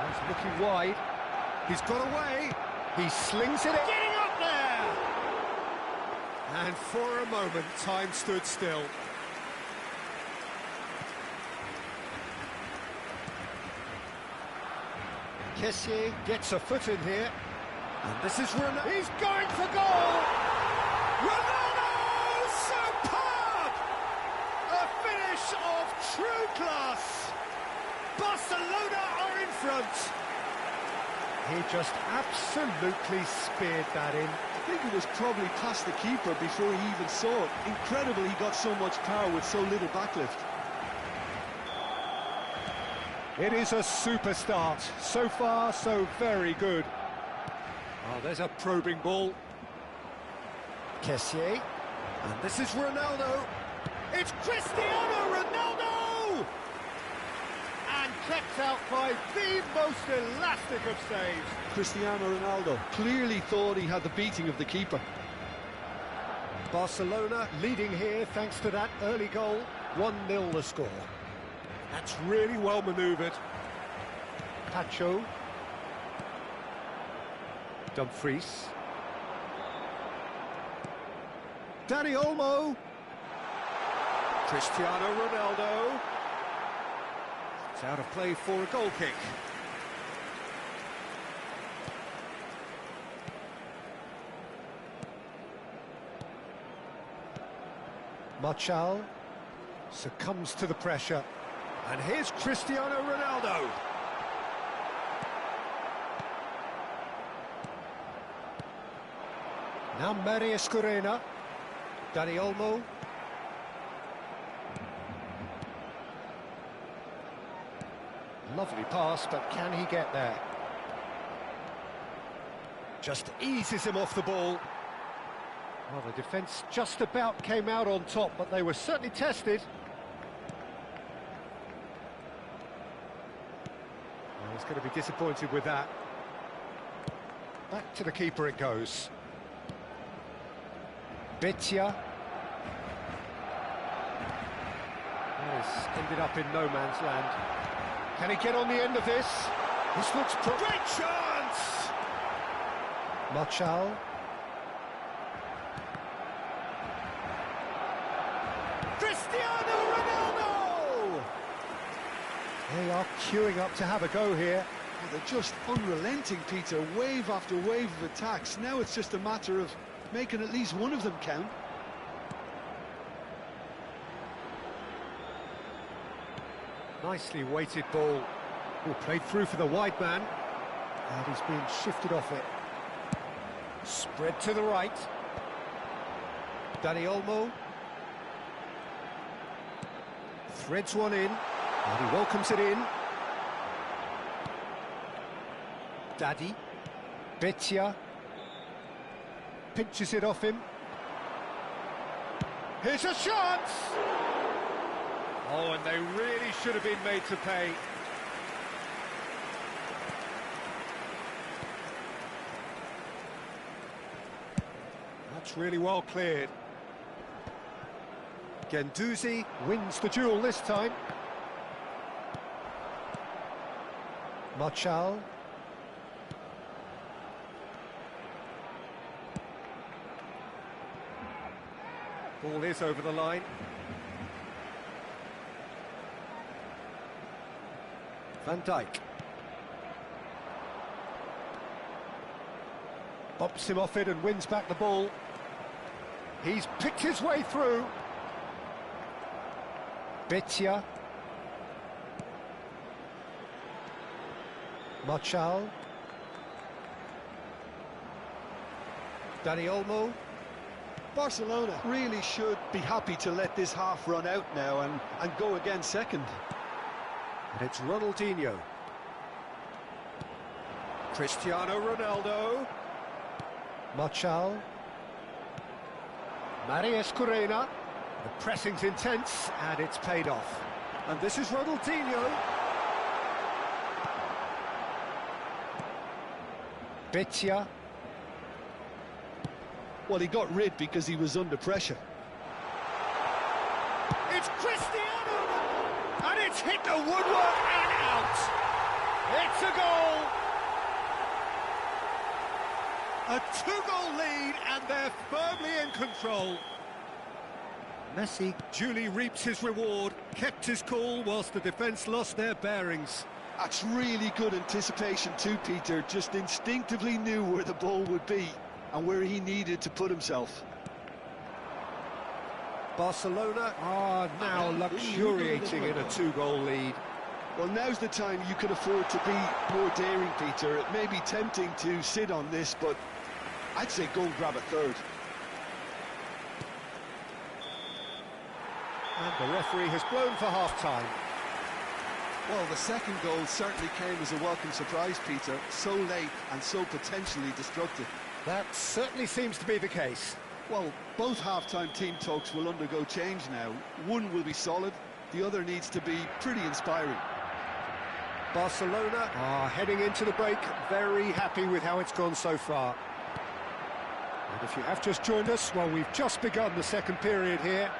He's looking wide. He's got away. He slings it in. Getting up there! And for a moment, time stood still. Kessié gets a foot in here. And this is Ronaldo. He's going for goal! Ronaldo! Superb! A finish of true class. Barcelona are in front. He just absolutely speared that in. I think it was probably past the keeper before he even saw it. Incredible he got so much power with so little backlift. It is a super start. So far, so very good. Oh, there's a probing ball. Kessié. And this is Ronaldo. It's Cristiano Ronaldo! And kept out by the most elastic of saves. Cristiano Ronaldo clearly thought he had the beating of the keeper. Barcelona leading here thanks to that early goal. 1-0 the score. That's really well manoeuvred. Pacho. Dumfries. Dani Olmo. Cristiano Ronaldo. It's out of play for a goal kick. Martial succumbs to the pressure. And here's Cristiano Ronaldo. Now Maria Scorena. Dani Olmo. Lovely pass, but can he get there? Just eases him off the ball. Well, the defence just about came out on top, but they were certainly tested. Well, he's going to be disappointed with that. Back to the keeper it goes. Betia. Has ended up in no man's land. Can he get on the end of this? This looks great chance! Martial. Cristiano Ronaldo! They are queuing up to have a go here. Oh, they're just unrelenting, Peter. Wave after wave of attacks. Now it's just a matter of making at least one of them count. Nicely weighted ball. Oh, played through for the wide man. And he's being shifted off it. Spread to the right. Dani Olmo. Threads one in. And he welcomes it in. Daddy. Betia. Pinches it off him. Here's a chance! Oh, and they really should have been made to pay. That's really well cleared. Guendouzi wins the duel this time. Martial. Ball is over the line. Van Dijk. Bumps him off it and wins back the ball. He's picked his way through. Betia. Martial. Dani Olmo. Barcelona really should be happy to let this half run out now and go again second. And it's Ronaldinho. Cristiano Ronaldo. Martial. Maria Scorena. The pressing's intense, and it's paid off. And this is Ronaldinho. Betia. Well, he got rid because he was under pressure. It's Cristiano! And it's hit the woodwork and out! It's a goal! A two-goal lead, and they're firmly in control. Messi duly reaps his reward, kept his cool whilst the defence lost their bearings. That's really good anticipation too, Peter. Just instinctively knew where the ball would be and where he needed to put himself. Barcelona are now luxuriating in a two-goal lead. Well, now's the time you can afford to be more daring, Peter. It may be tempting to sit on this, but I'd say go and grab a third. And the referee has blown for half-time. Well, the second goal certainly came as a welcome surprise, Peter. So late and so potentially destructive. That certainly seems to be the case. Well, both half-time team talks will undergo change now. One will be solid, the other needs to be pretty inspiring. Barcelona are heading into the break very happy with how it's gone so far. And if you have just joined us, well, we've just begun the second period here.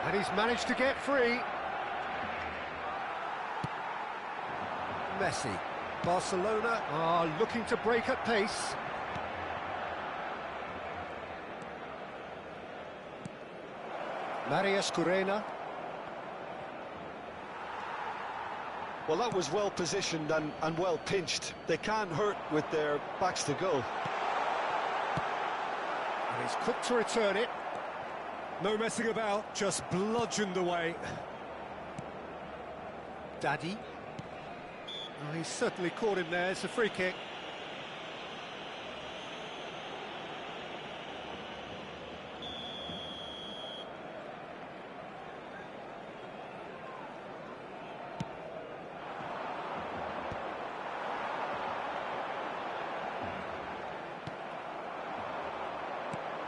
And he's managed to get free. Messi. Barcelona are looking to break at pace. Marius Corena. Well, that was well positioned and well pinched. They can't hurt with their backs to goal. And he's quick to return it. No messing about, just bludgeoned away. Daddy. Oh, he's certainly caught him there. It's a free kick.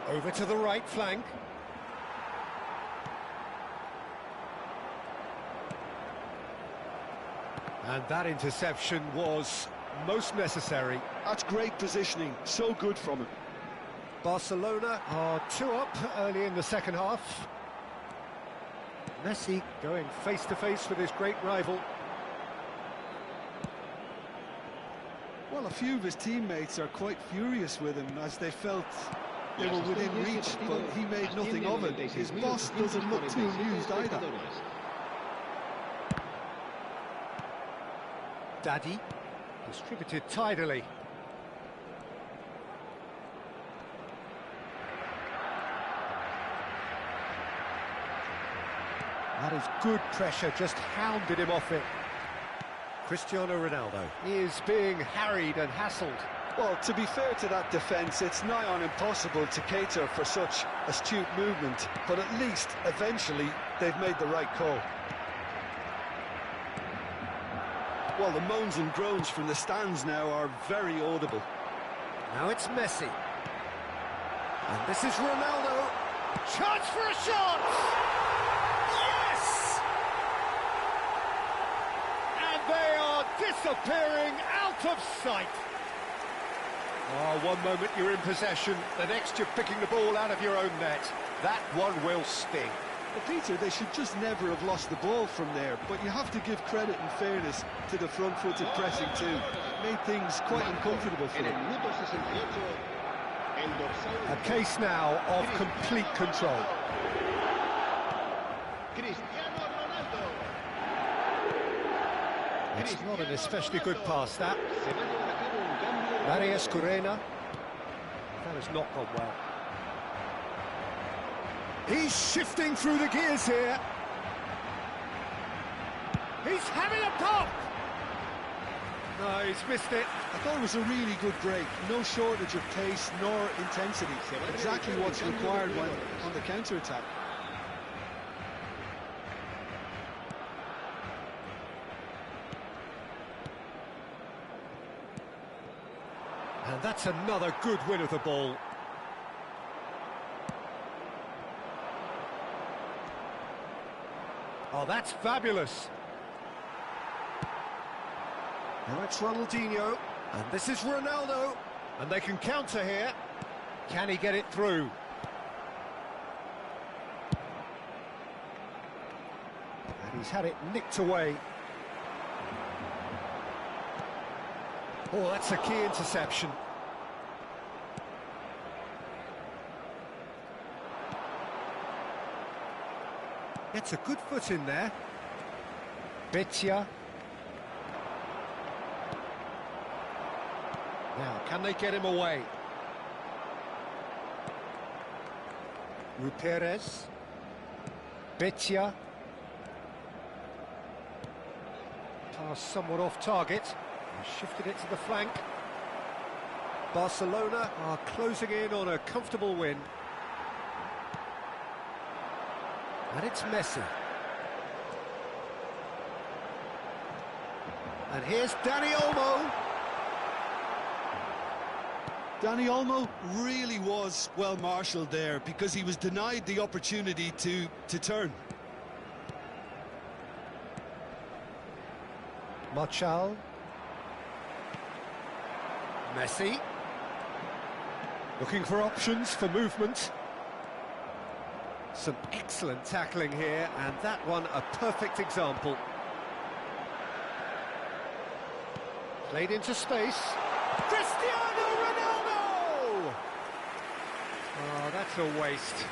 Over to the right flank. And that interception was most necessary. That's great positioning, so good from him. Barcelona are 2 up early in the second half. Messi going face-to-face with his great rival. Well, a few of his teammates are quite furious with him as they felt they were within reach, but he made nothing of it. His boss doesn't look too amused either. Daddy, distributed tidily. That is good pressure, just hounded him off it. Cristiano Ronaldo is being harried and hassled. Well, to be fair to that defence, it's nigh on impossible to cater for such astute movement, but at least, eventually, they've made the right call. Well, the moans and groans from the stands now are very audible. Now it's Messi. And this is Ronaldo. Chance for a shot! Yes! And they are disappearing out of sight. Oh, one moment you're in possession, the next you're picking the ball out of your own net. That one will sting. Well, Peter, they should just never have lost the ball from there, but you have to give credit and fairness to the front-footed pressing too. It made things quite uncomfortable for them. A case now of complete control. It's not an especially good pass, that. Marius Corena. That has not gone well. He's shifting through the gears here. He's having a pop! No, he's missed it. I thought it was a really good break. No shortage of pace nor intensity. Exactly what's required when on the counter-attack. And that's another good win of the ball. Oh, that's fabulous. Now it's Ronaldinho, and this is Ronaldo, and they can counter here. Can he get it through? And he's had it nicked away. Oh, that's a key interception. Gets a good foot in there. Betia. Now, can they get him away? Ruperez. Betia. Pass somewhat off target. Shifted it to the flank. Barcelona are closing in on a comfortable win. And it's Messi. And here's Dani Olmo. Dani Olmo really was well marshalled there because he was denied the opportunity to turn. Marchal. Messi. Looking for options for movement. Some excellent tackling here, and that one a perfect example. Played into space. Cristiano Ronaldo! Oh, that's a waste.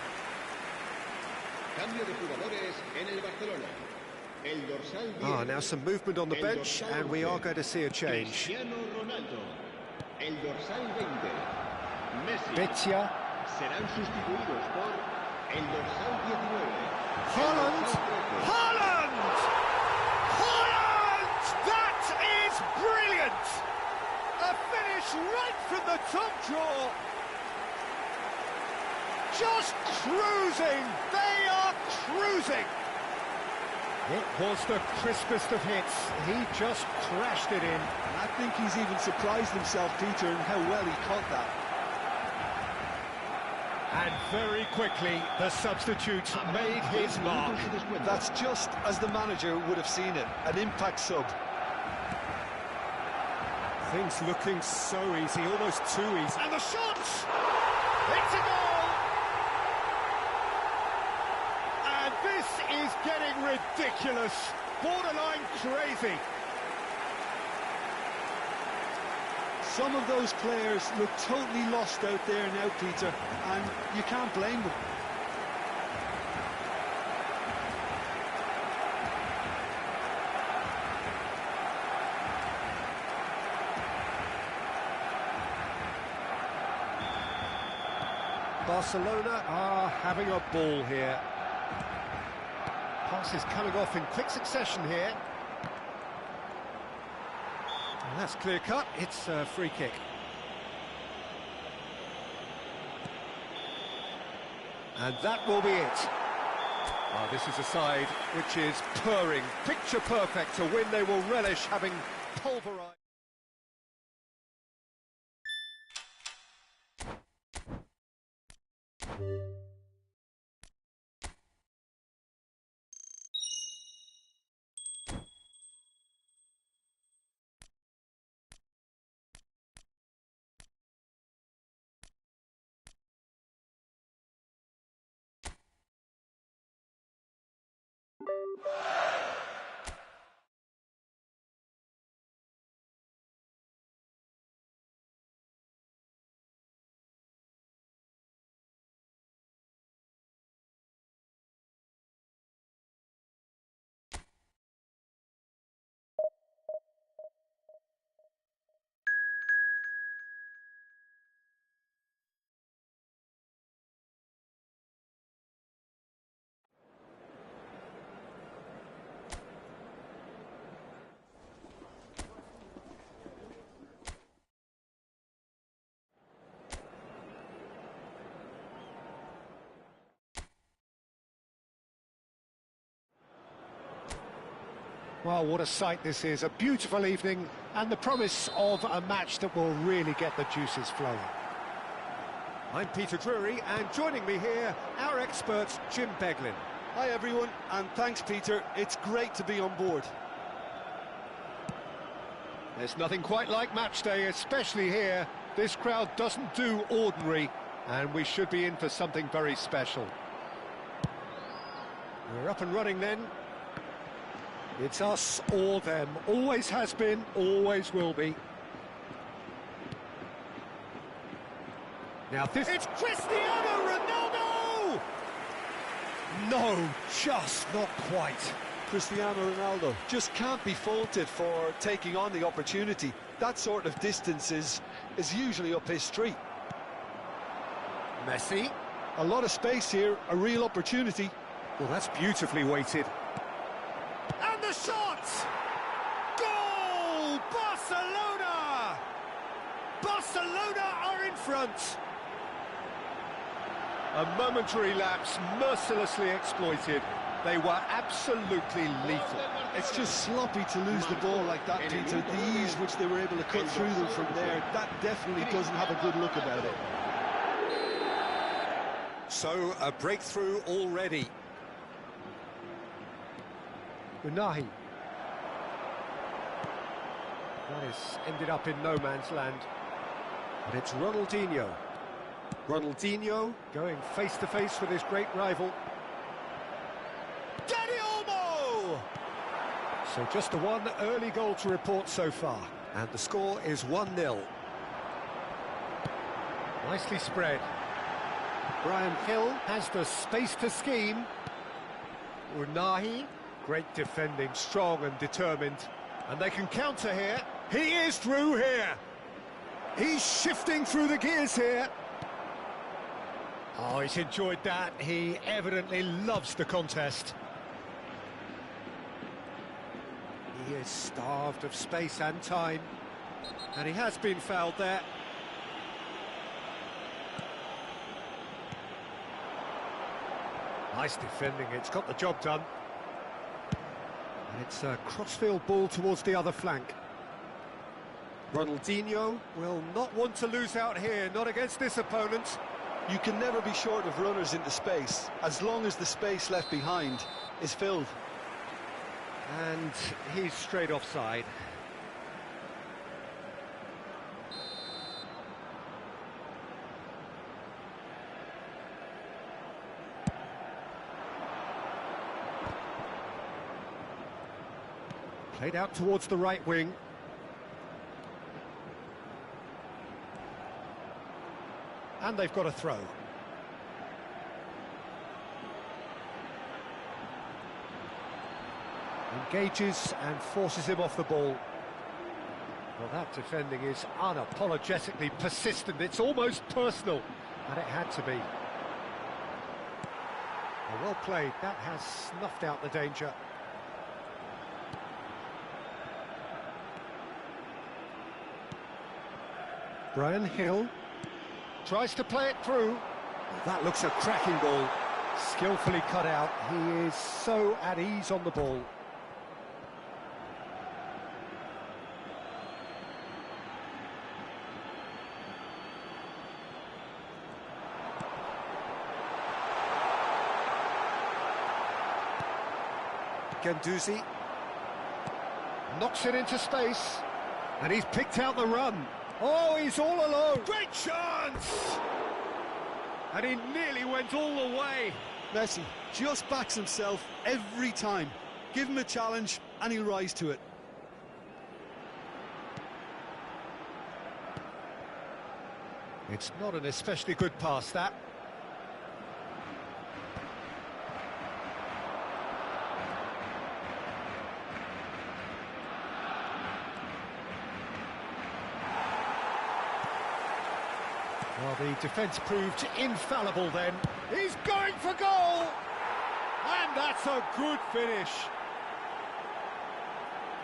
Cambio de jugadores en el Barcelona. El dorsal 10. Ah, now some movement on the bench, and we are going to see a change. Cristiano Ronaldo. El dorsal 20. Messi. Betia. Serán sustituidos por el dorsal 19. Haaland! Haaland! Haaland! That is brilliant! A finish right from the top draw. Just cruising! They are cruising! It was the crispest of hits. He just crashed it in. I think he's even surprised himself, Peter, in how well he caught that. And very quickly, the substitute made his mark. That's just as the manager would have seen it, an impact sub. Things looking so easy, almost too easy. And the shot! It's a goal! And this is getting ridiculous, borderline crazy. Some of those players look totally lost out there now, Peter, and you can't blame them. Barcelona are having a ball here. Pass is coming off in quick succession here. And that's clear cut, it's a free kick. And that will be it. Oh, this is a side which is purring, picture perfect, a win they will relish, having pulverised. Well, what a sight this is, a beautiful evening and the promise of a match that will really get the juices flowing. I'm Peter Drury, and joining me here, our expert Jim Beglin. Hi everyone, and thanks Peter, it's great to be on board. There's nothing quite like match day, especially here. This crowd doesn't do ordinary, and we should be in for something very special. We're up and running then. It's us or them, always has been, always will be. Now this... It's Cristiano Ronaldo! No, just not quite. Cristiano Ronaldo just can't be faulted for taking on the opportunity. That sort of distance is usually up his street. Messi. A lot of space here, a real opportunity. Well, that's beautifully weighted. And the shot! Goal! Barcelona! Barcelona are in front. A momentary lapse, mercilessly exploited. They were absolutely lethal. It's just sloppy to lose the ball like that, Peter. The ease which they were able to cut through them from there, that definitely doesn't have a good look about it. So, a breakthrough already. Unahi. That has ended up in no man's land. But it's Ronaldinho. Ronaldinho going face-to-face with his great rival. Dani Olmo! So just the one early goal to report so far, and the score is 1-0. Nicely spread. Brian Hill has the space to scheme. Unahi, great defending, strong and determined. And they can counter here. He is through here. He's shifting through the gears here. Oh, he's enjoyed that. He evidently loves the contest. He is starved of space and time. And he has been fouled there. Nice defending, it's got the job done. And it's a crossfield ball towards the other flank. Ronaldinho will not want to lose out here, not against this opponent. You can never be short of runners into space, as long as the space left behind is filled. And he's straight offside. Played out towards the right wing. And they've got a throw. Engages and forces him off the ball. Well, that defending is unapologetically persistent. It's almost personal, and it had to be. Well played. That has snuffed out the danger. Brian Hill tries to play it through. Well, that looks a cracking ball. Skillfully cut out. He is so at ease on the ball. Guendouzi knocks it into space, and he's picked out the run. Oh, he's all alone. Great chance! And he nearly went all the way. Messi just backs himself every time. Give him a challenge and he'll rise to it. It's not an especially good pass, that. Well, the defence proved infallible then. He's going for goal! And that's a good finish.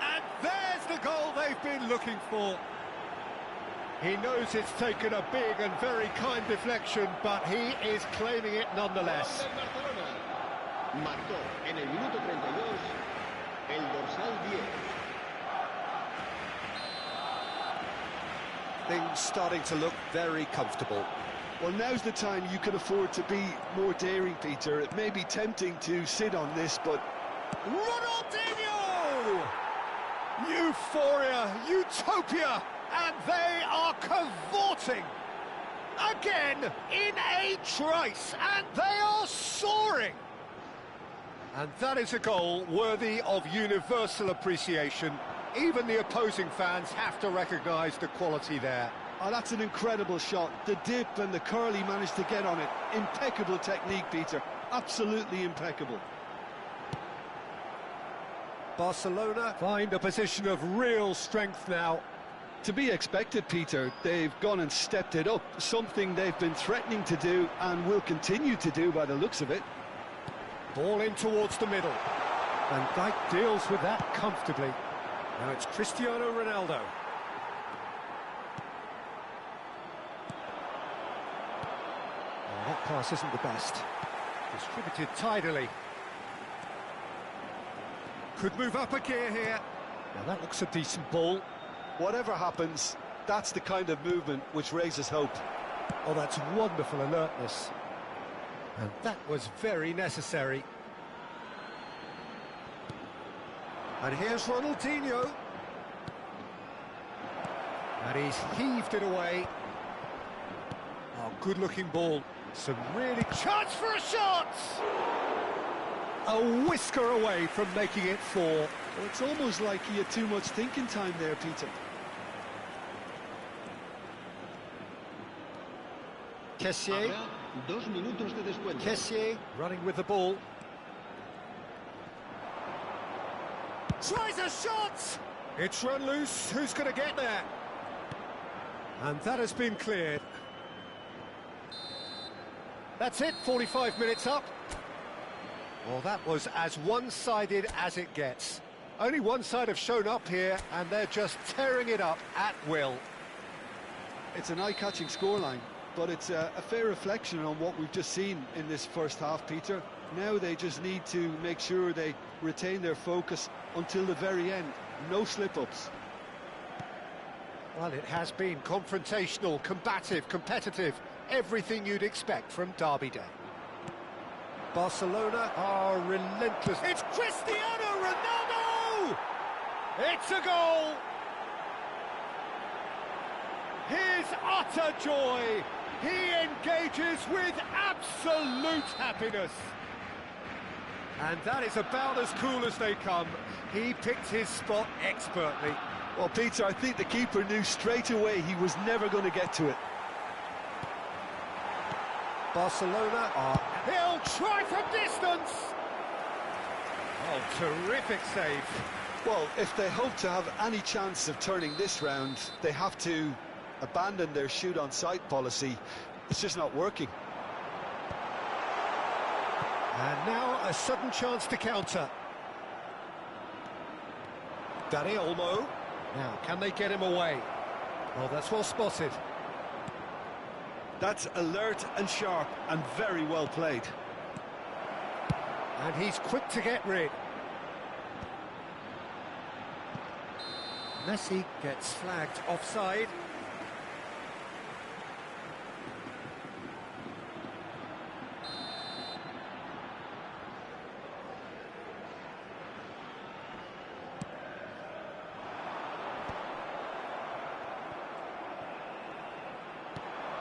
And there's the goal they've been looking for. He knows it's taken a big and very kind deflection, but he is claiming it nonetheless. Marcó en el minuto 32 el dorsal 10. Things starting to look very comfortable. Well, now's the time you can afford to be more daring, Peter. It may be tempting to sit on this, but... Ronaldinho! Euphoria, utopia, and they are cavorting. Again, in a trice, and they are soaring. And that is a goal worthy of universal appreciation. Even the opposing fans have to recognise the quality there. Oh, that's an incredible shot. The dip and the curl he managed to get on it. Impeccable technique, Peter. Absolutely impeccable. Barcelona find a position of real strength now. To be expected, Peter. They've gone and stepped it up. Something they've been threatening to do and will continue to do by the looks of it. Ball in towards the middle. And Dijk deals with that comfortably. Now it's Cristiano Ronaldo. Oh, that pass isn't the best. Distributed tidily. Could move up a gear here. Now that looks a decent ball. Whatever happens, that's the kind of movement which raises hope. Oh, that's wonderful alertness. And that was very necessary. And here's Ronaldinho. And he's heaved it away. Oh, Good-looking ball. Some really... Chance for a shot! A whisker away from making it 4. Well, it's almost like he had too much thinking time there, Peter. Kessié. Habrá 2 minutos de descuento. Kessié running with the ball. Tries a shot! It's run loose. Who's going to get there? And that has been cleared. That's it, 45 minutes up. Well, that was as one-sided as it gets. Only one side have shown up here, and they're just tearing it up at will. It's an eye-catching scoreline, but it's a fair reflection on what we've just seen in this first half, Peter. Now they just need to make sure they retain their focus until the very end. No slip-ups. Well, it has been confrontational, combative, competitive. Everything you'd expect from Derby Day. Barcelona are relentless. It's Cristiano Ronaldo! It's a goal! His utter joy. He engages with absolute happiness. And that is about as cool as they come. He picked his spot expertly. Well, Peter, I think the keeper knew straight away he was never going to get to it. Barcelona are... He'll try from distance! Oh, terrific save. Well, if they hope to have any chance of turning this round, they have to abandon their shoot-on-sight policy. It's just not working. And now a sudden chance to counter. Dani Olmo. Now, can they get him away? Well, that's well spotted. That's alert and sharp and very well played. And he's quick to get rid. Messi gets flagged offside.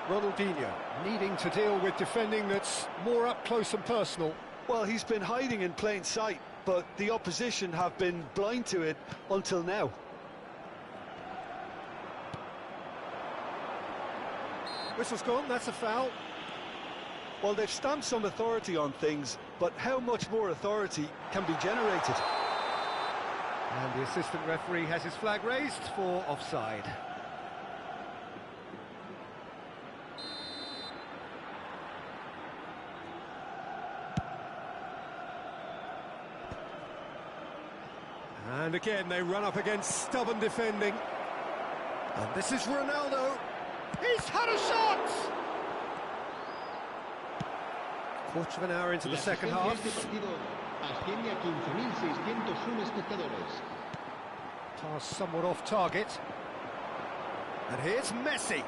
Ronaldinho needing to deal with defending that's more up close and personal. Well, he's been hiding in plain sight, but the opposition have been blind to it until now. Whistle's gone, that's a foul. Well, they've stamped some authority on things, but how much more authority can be generated? And the assistant referee has his flag raised for offside. And again, they run up against stubborn defending. And this is Ronaldo. He's had a shot! Quarter of an hour into the second half. Pass somewhat off target. And here's Messi.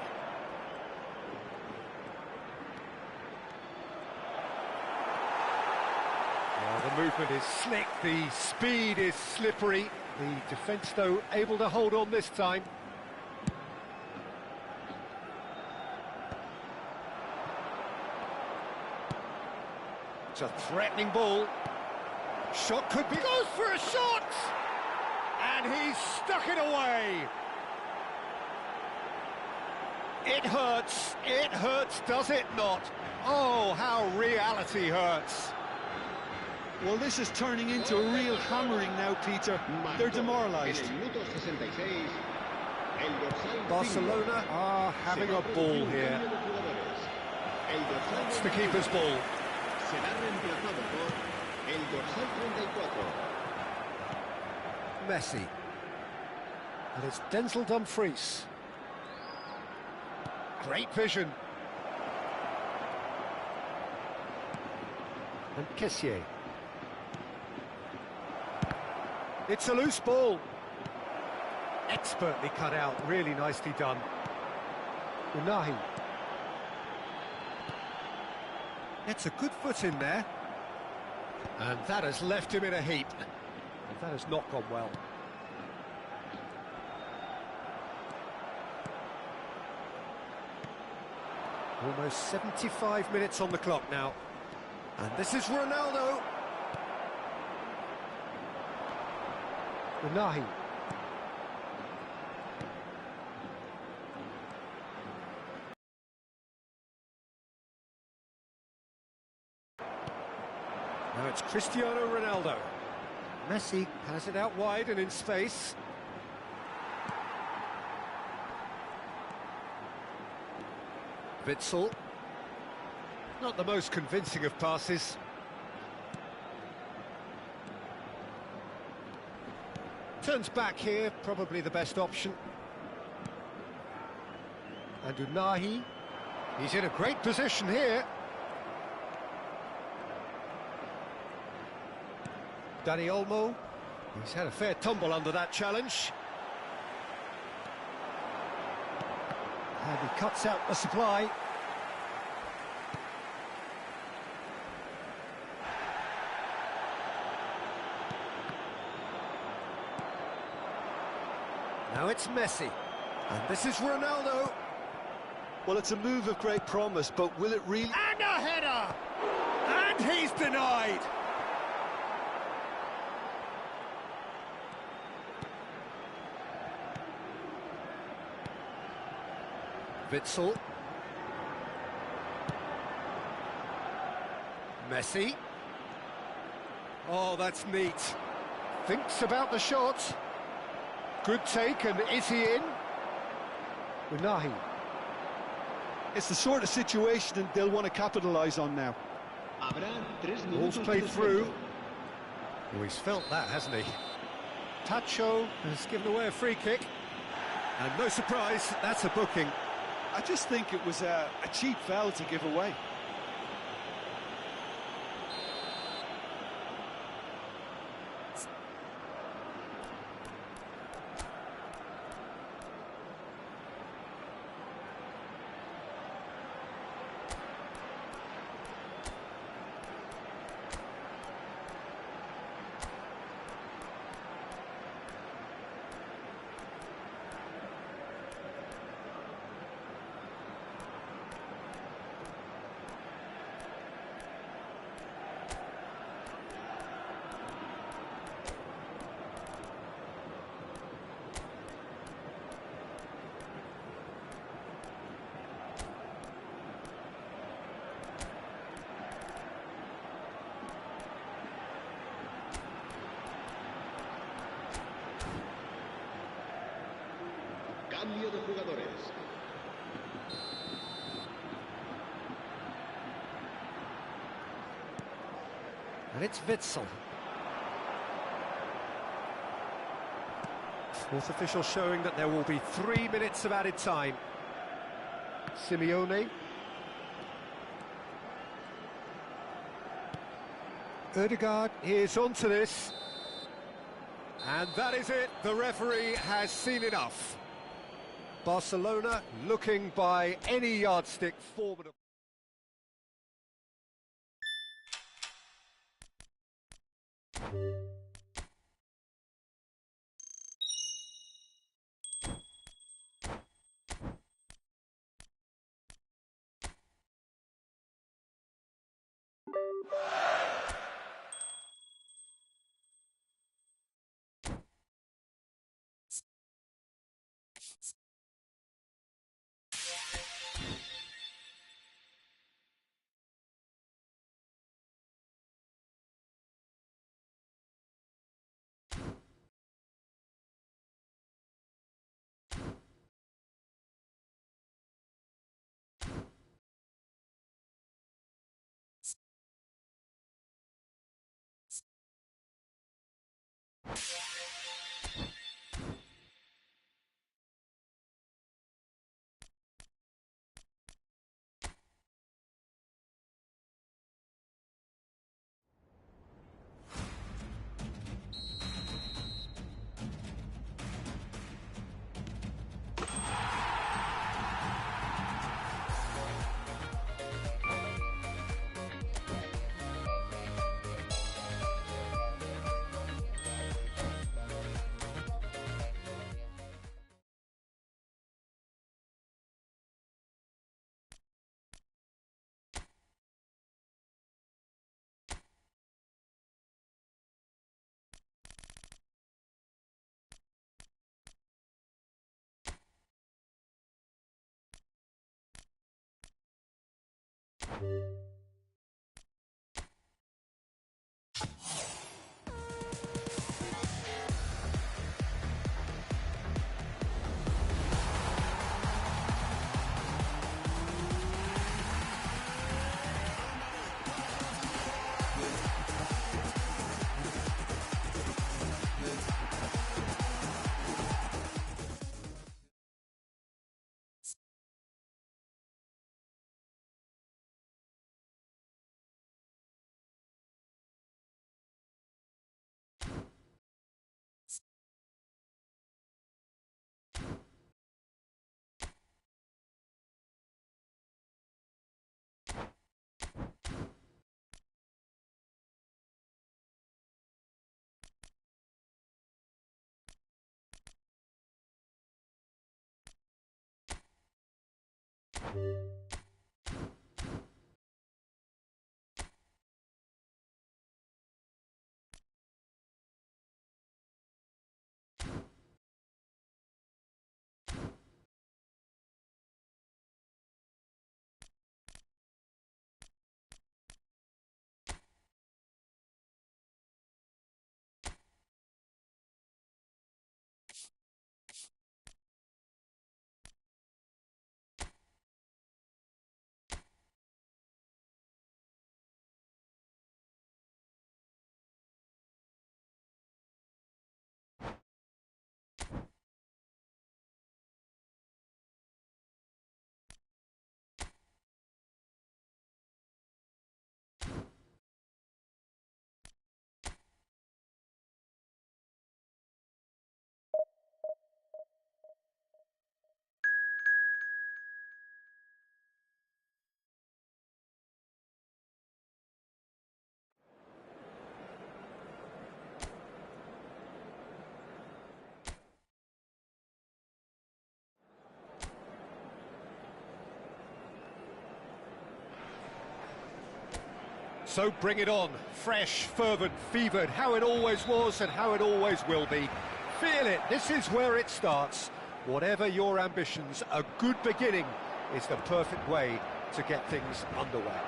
The movement is slick, the speed is slippery. The defence, though, able to hold on this time. It's a threatening ball. Shot could be... Goes for a shot! And he's stuck it away. It hurts, does it not? Oh, how reality hurts. Well, this is turning into a real hammering now, Peter. They're demoralised. Barcelona are having a ball here. It's the keeper's ball. Messi. And it's Denzel Dumfries. Great vision. And Kessié. It's a loose ball. Expertly cut out, really nicely done. Unahi. It's a good foot in there. And that has left him in a heap. And that has not gone well. Almost 75 minutes on the clock now. And this is Ronaldo. Unahi. Now it's Cristiano Ronaldo. Messi has it out wide and in space. Witsel. Not the most convincing of passes. Turns back here, probably the best option. And Unahi. He's in a great position here. Dani Olmo. He's had a fair tumble under that challenge. And he cuts out the supply. Now it's Messi. And this is Ronaldo. Well, it's a move of great promise, but will it really... And a header! And he's denied! Witsel. Messi. Oh, that's neat. Thinks about the shot. Good take, and is he in? Unahi. It's the sort of situation that they'll want to capitalise on now. Ball's played through. Oh, he's felt that, hasn't he? Tacho has given away a free kick. And no surprise, that's a booking. I just think it was a cheap foul to give away. Cambio de jugadores. And it's Witsel. Fourth official showing that there will be 3 minutes of added time. Simeone. Ødegaard is onto this. And that is it. The referee has seen enough. Barcelona looking by any yardstick formidable. So bring it on, fresh, fervent, fevered, how it always was and how it always will be. Feel it, this is where it starts. Whatever your ambitions, a good beginning is the perfect way to get things underway.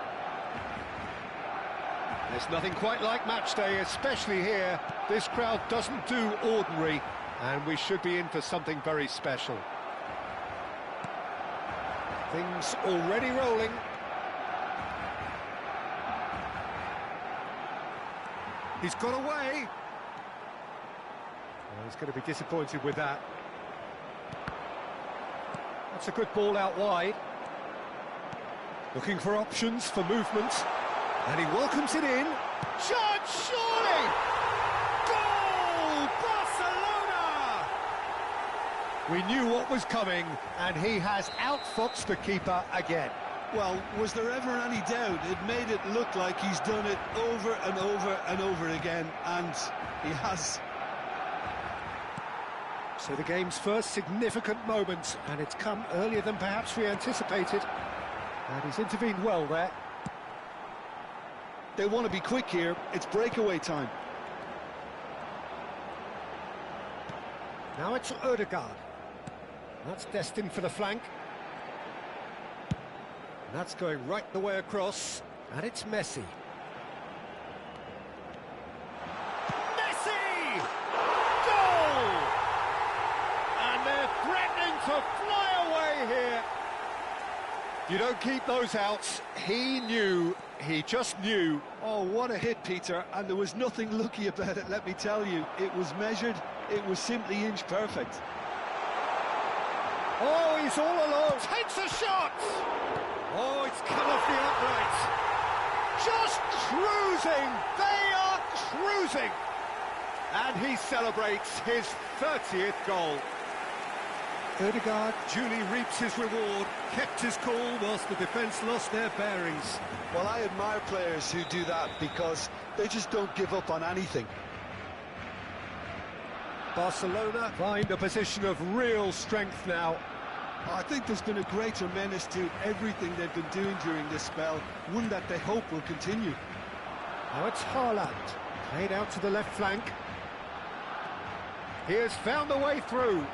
There's nothing quite like match day, especially here. This crowd doesn't do ordinary, and we should be in for something very special. Things already rolling. He's got away. Well, he's going to be disappointed with that. That's a good ball out wide. Looking for options for movement. And he welcomes it in. Judge, surely! Goal! Barcelona! We knew what was coming, and he has outfoxed the keeper again. Well, was there ever any doubt? It made it look like he's done it over and over and over again, and he has. So the game's first significant moment, and it's come earlier than perhaps we anticipated. And he's intervened well there. They want to be quick here. It's breakaway time. Now it's Odegaard. That's destined for the flank. That's going right the way across, and it's Messi. Messi! Goal! And they're threatening to fly away here. You don't keep those outs. He knew, he just knew. Oh, what a hit, Peter, and there was nothing lucky about it, let me tell you. It was measured, it was simply inch perfect. Oh, he's all alone. Takes a shot! Oh, it's come off the upright. Just cruising. They are cruising. And he celebrates his 30th goal. Odegaard duly reaps his reward, kept his cool whilst the defence lost their bearings. Well, I admire players who do that because they just don't give up on anything. Barcelona find a position of real strength now. I think there's been a greater menace to everything they've been doing during this spell, one that they hope will continue. Now it's Haaland, played out to the left flank. He has found a way through.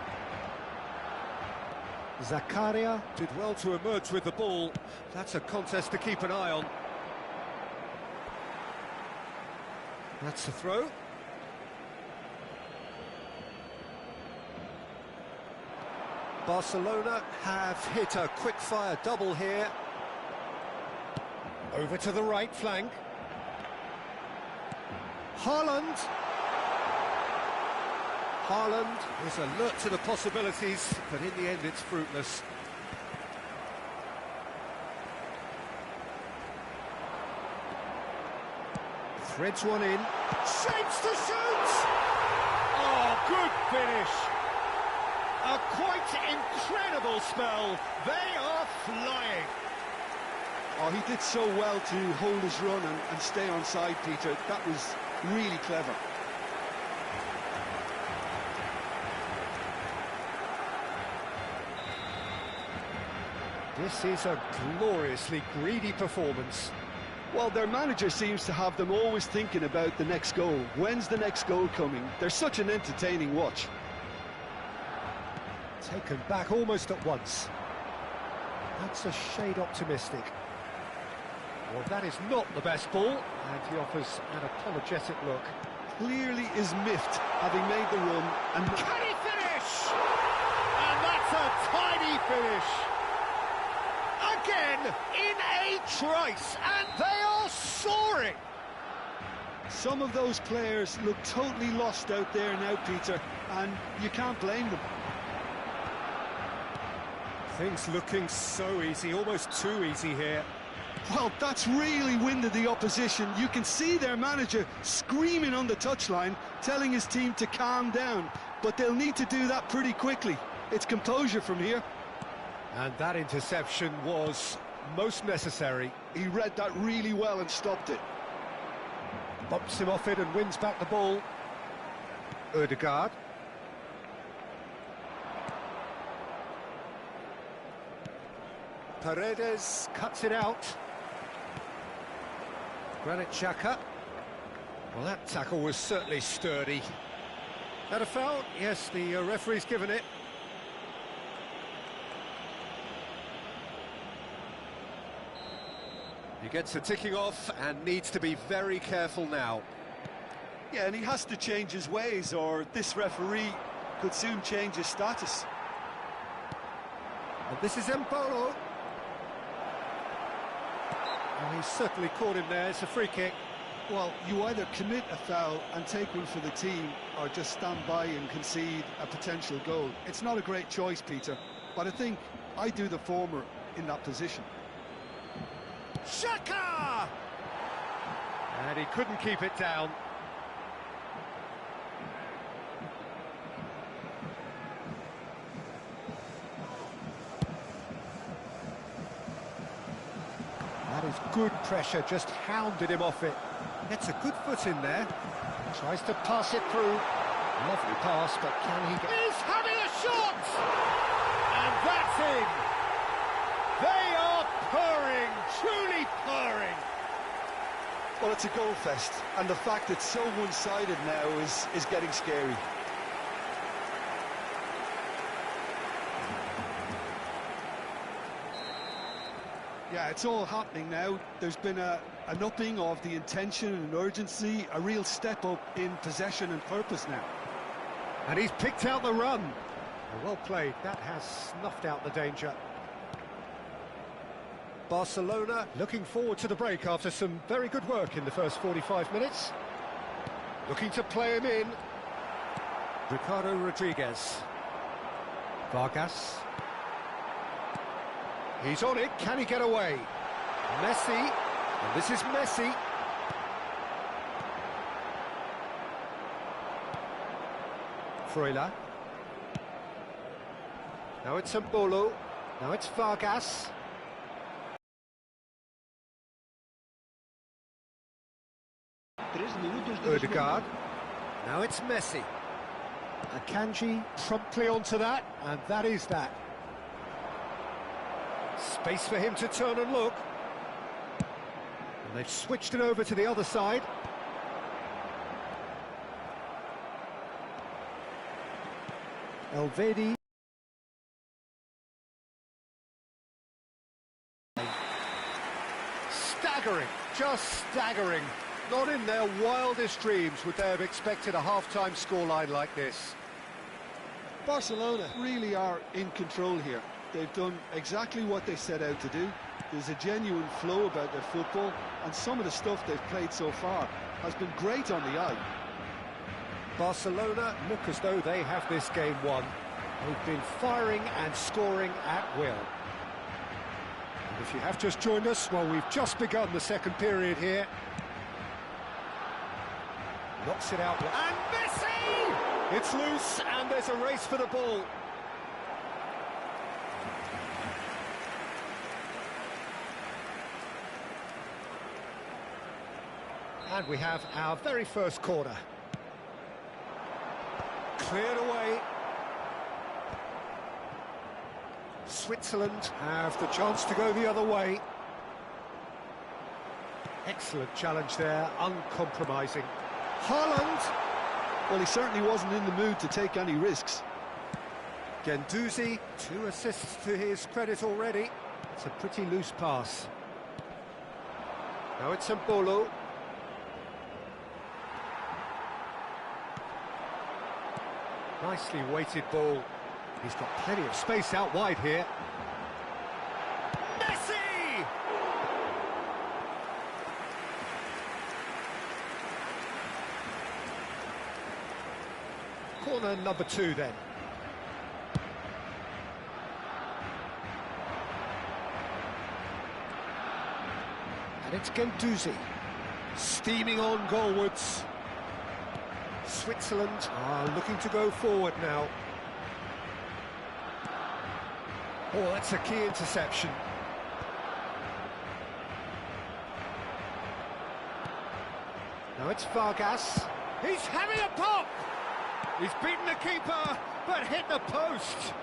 Zakaria did well to emerge with the ball. That's a contest to keep an eye on. That's the throw. Barcelona have hit a quick-fire double here. Over to the right flank. Haaland. Haaland is alert to the possibilities, but in the end it's fruitless. Threads one in. Shapes to shoot! Oh, good finish! A quite incredible spell. They are flying. Oh, he did so well to hold his run and stay on side, Peter. That was really clever. This is a gloriously greedy performance. Well, their manager seems to have them always thinking about the next goal. When's the next goal coming? They're such an entertaining watch. Taken back almost at once. That's a shade optimistic. Well, that is not the best ball, and he offers an apologetic look. Clearly is miffed, having made the run. And can he finish? And that's a tidy finish. Again, in a trice, and they are soaring. Some of those players look totally lost out there now, Peter, and you can't blame them. Things looking so easy, almost too easy here. Well, that's really winded the opposition. You can see their manager screaming on the touchline, telling his team to calm down, but they'll need to do that pretty quickly. It's composure from here. And that interception was most necessary. He read that really well and stopped it. Bumps him off it and wins back the ball. Ødegaard. Paredes cuts it out. Granit Xhaka. Well, that tackle was certainly sturdy. That a foul? Yes, the referee's given it. He gets the ticking off and needs to be very careful now. Yeah, and he has to change his ways, or this referee could soon change his status. And this is Embolo. Oh, he's certainly caught him there. It's a free kick. Well, you either commit a foul and take one for the team, or just stand by and concede a potential goal. It's not a great choice, Peter, but I think I do the former in that position. Xhaka! And he couldn't keep it down. That is good pressure, just hounded him off it. Gets a good foot in there. Tries to pass it through. Lovely pass, but can he get... He's having a shot! And that's in! They are purring, truly purring. Well, it's a goal fest, and the fact it's so one-sided now is getting scary. Yeah, it's all happening now. There's been an upping of the intention and urgency, a real step up in possession and purpose now. And he's picked out the run. Well played, that has snuffed out the danger. Barcelona looking forward to the break after some very good work in the first 45 minutes. Looking to play him in. Ricardo Rodriguez. Vargas. He's on it, can he get away? Messi, and this is Messi. Freuler. Now it's Embolo. Now it's Vargas. Ødegaard. Now it's Messi. Akanji promptly onto that, and that is that. Space for him to turn and look. And they've switched it over to the other side. Elvedi. just staggering. Not in their wildest dreams would they have expected a half-time scoreline like this. Barcelona really are in control here. They've done exactly what they set out to do. There's a genuine flow about their football, and some of the stuff they've played so far has been great on the eye. Barcelona look as though they have this game won. They've been firing and scoring at will. And if you have just joined us, well, we've just begun the second period here. Knocks it out. And Messi! It's loose, and there's a race for the ball. And we have our very first corner. Cleared away. Switzerland have the chance to go the other way. Excellent challenge there, uncompromising. Haaland! Well, he certainly wasn't in the mood to take any risks. Guendouzi, 2 assists to his credit already. It's a pretty loose pass. Now it's Mbolo. Nicely weighted ball. He's got plenty of space out wide here. Messi! Corner number 2 then. And it's Guendouzi. Steaming on goalwards. Switzerland are looking to go forward now. Oh, that's a key interception. Now it's Vargas. He's having a pop! He's beaten the keeper, but hit the post.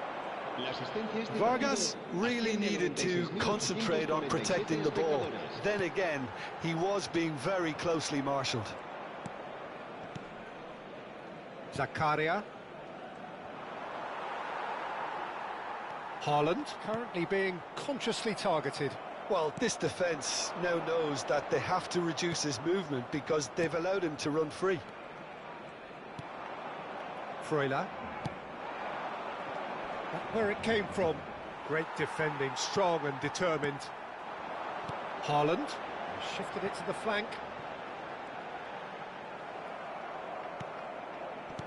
Vargas really needed to concentrate on protecting the ball. Then again, he was being very closely marshalled. Zakaria. Haaland currently being consciously targeted. Well, this defence now knows that they have to reduce his movement because they've allowed him to run free. Freuler. Where it came from. Great defending, strong and determined. Haaland shifted it to the flank.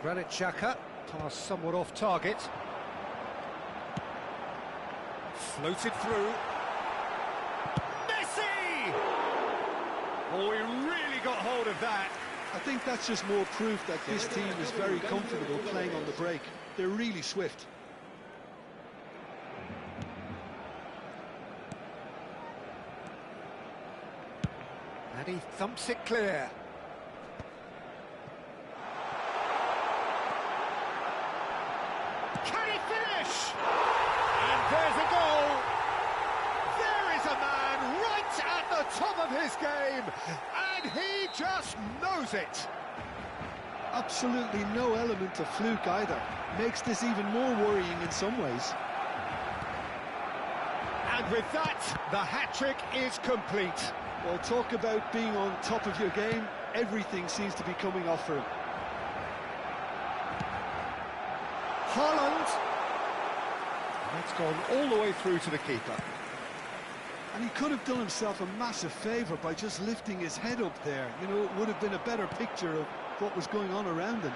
Granit Xhaka, pass somewhat off target. Floated through. Messi! Oh, he really got hold of that. I think that's just more proof that this team is very comfortable playing on the break. They're really swift. And he thumps it clear. Can he finish? And there's a goal. There is a man right at the top of his game, and he just knows it. Absolutely no element of fluke either. Makes this even more worrying in some ways. And with that, the hat-trick is complete. Well, talk about being on top of your game. Everything seems to be coming off for him. Haaland. That's gone all the way through to the keeper. And he could have done himself a massive favour by just lifting his head up there. You know, it would have been a better picture of what was going on around him.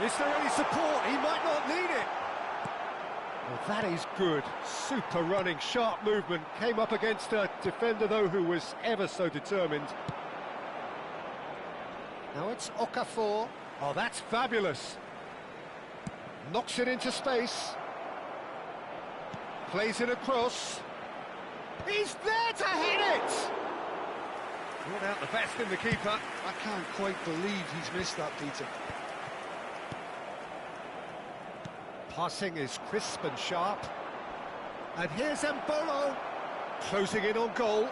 Is there any support? He might not need it. Well, that is good. Super running, sharp movement. Came up against a defender, though, who was ever so determined. Now it's Okafor. Oh, that's fabulous. Knocks it into space. Plays it across. He's there to hit it! Brought out the best in the keeper. I can't quite believe he's missed that, Peter. Passing is crisp and sharp. And here's Mbolo, closing in on goal.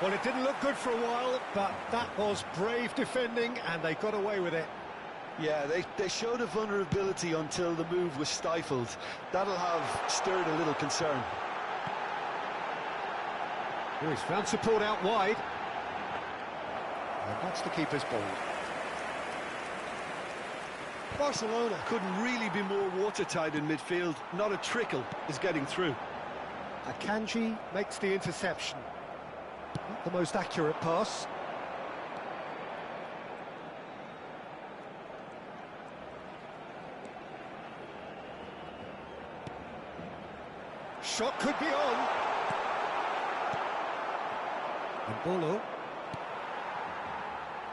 Well, it didn't look good for a while, but that was brave defending, and they got away with it. Yeah, they showed a vulnerability until the move was stifled. That'll have stirred a little concern. Oh, he's found support out wide. And that's the keeper's ball. Barcelona couldn't really be more watertight in midfield. Not a trickle is getting through. Akanji makes the interception. Not the most accurate pass. Shot could be on. And Bolo.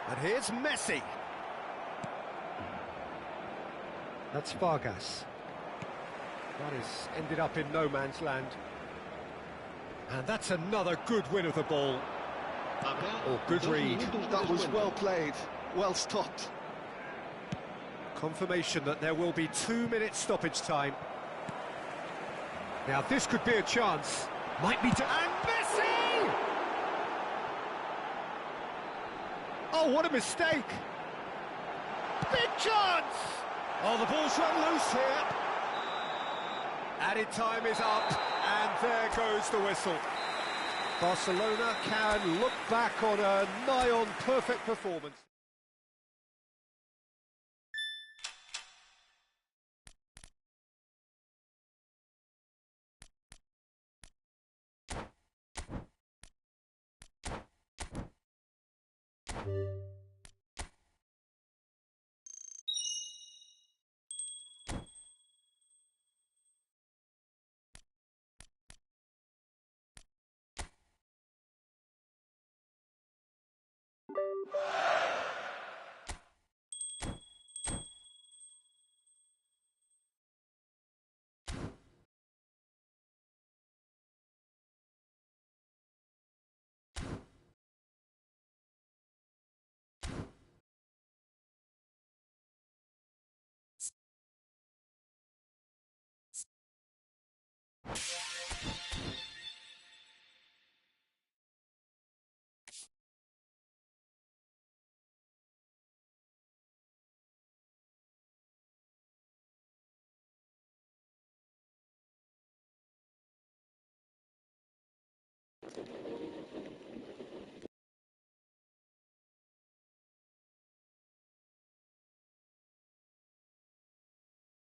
And here's Messi. That's Vargas. That has ended up in no man's land. And that's another good win of the ball. Oh, good read. That was well played, well stopped. Confirmation that there will be 2 minutes stoppage time. Now this could be a chance. Might be to... And Messi! Oh, what a mistake! Big chance! Oh, the ball's run loose here. Added time is up, and there goes the whistle. Barcelona can look back on a nigh-on perfect performance.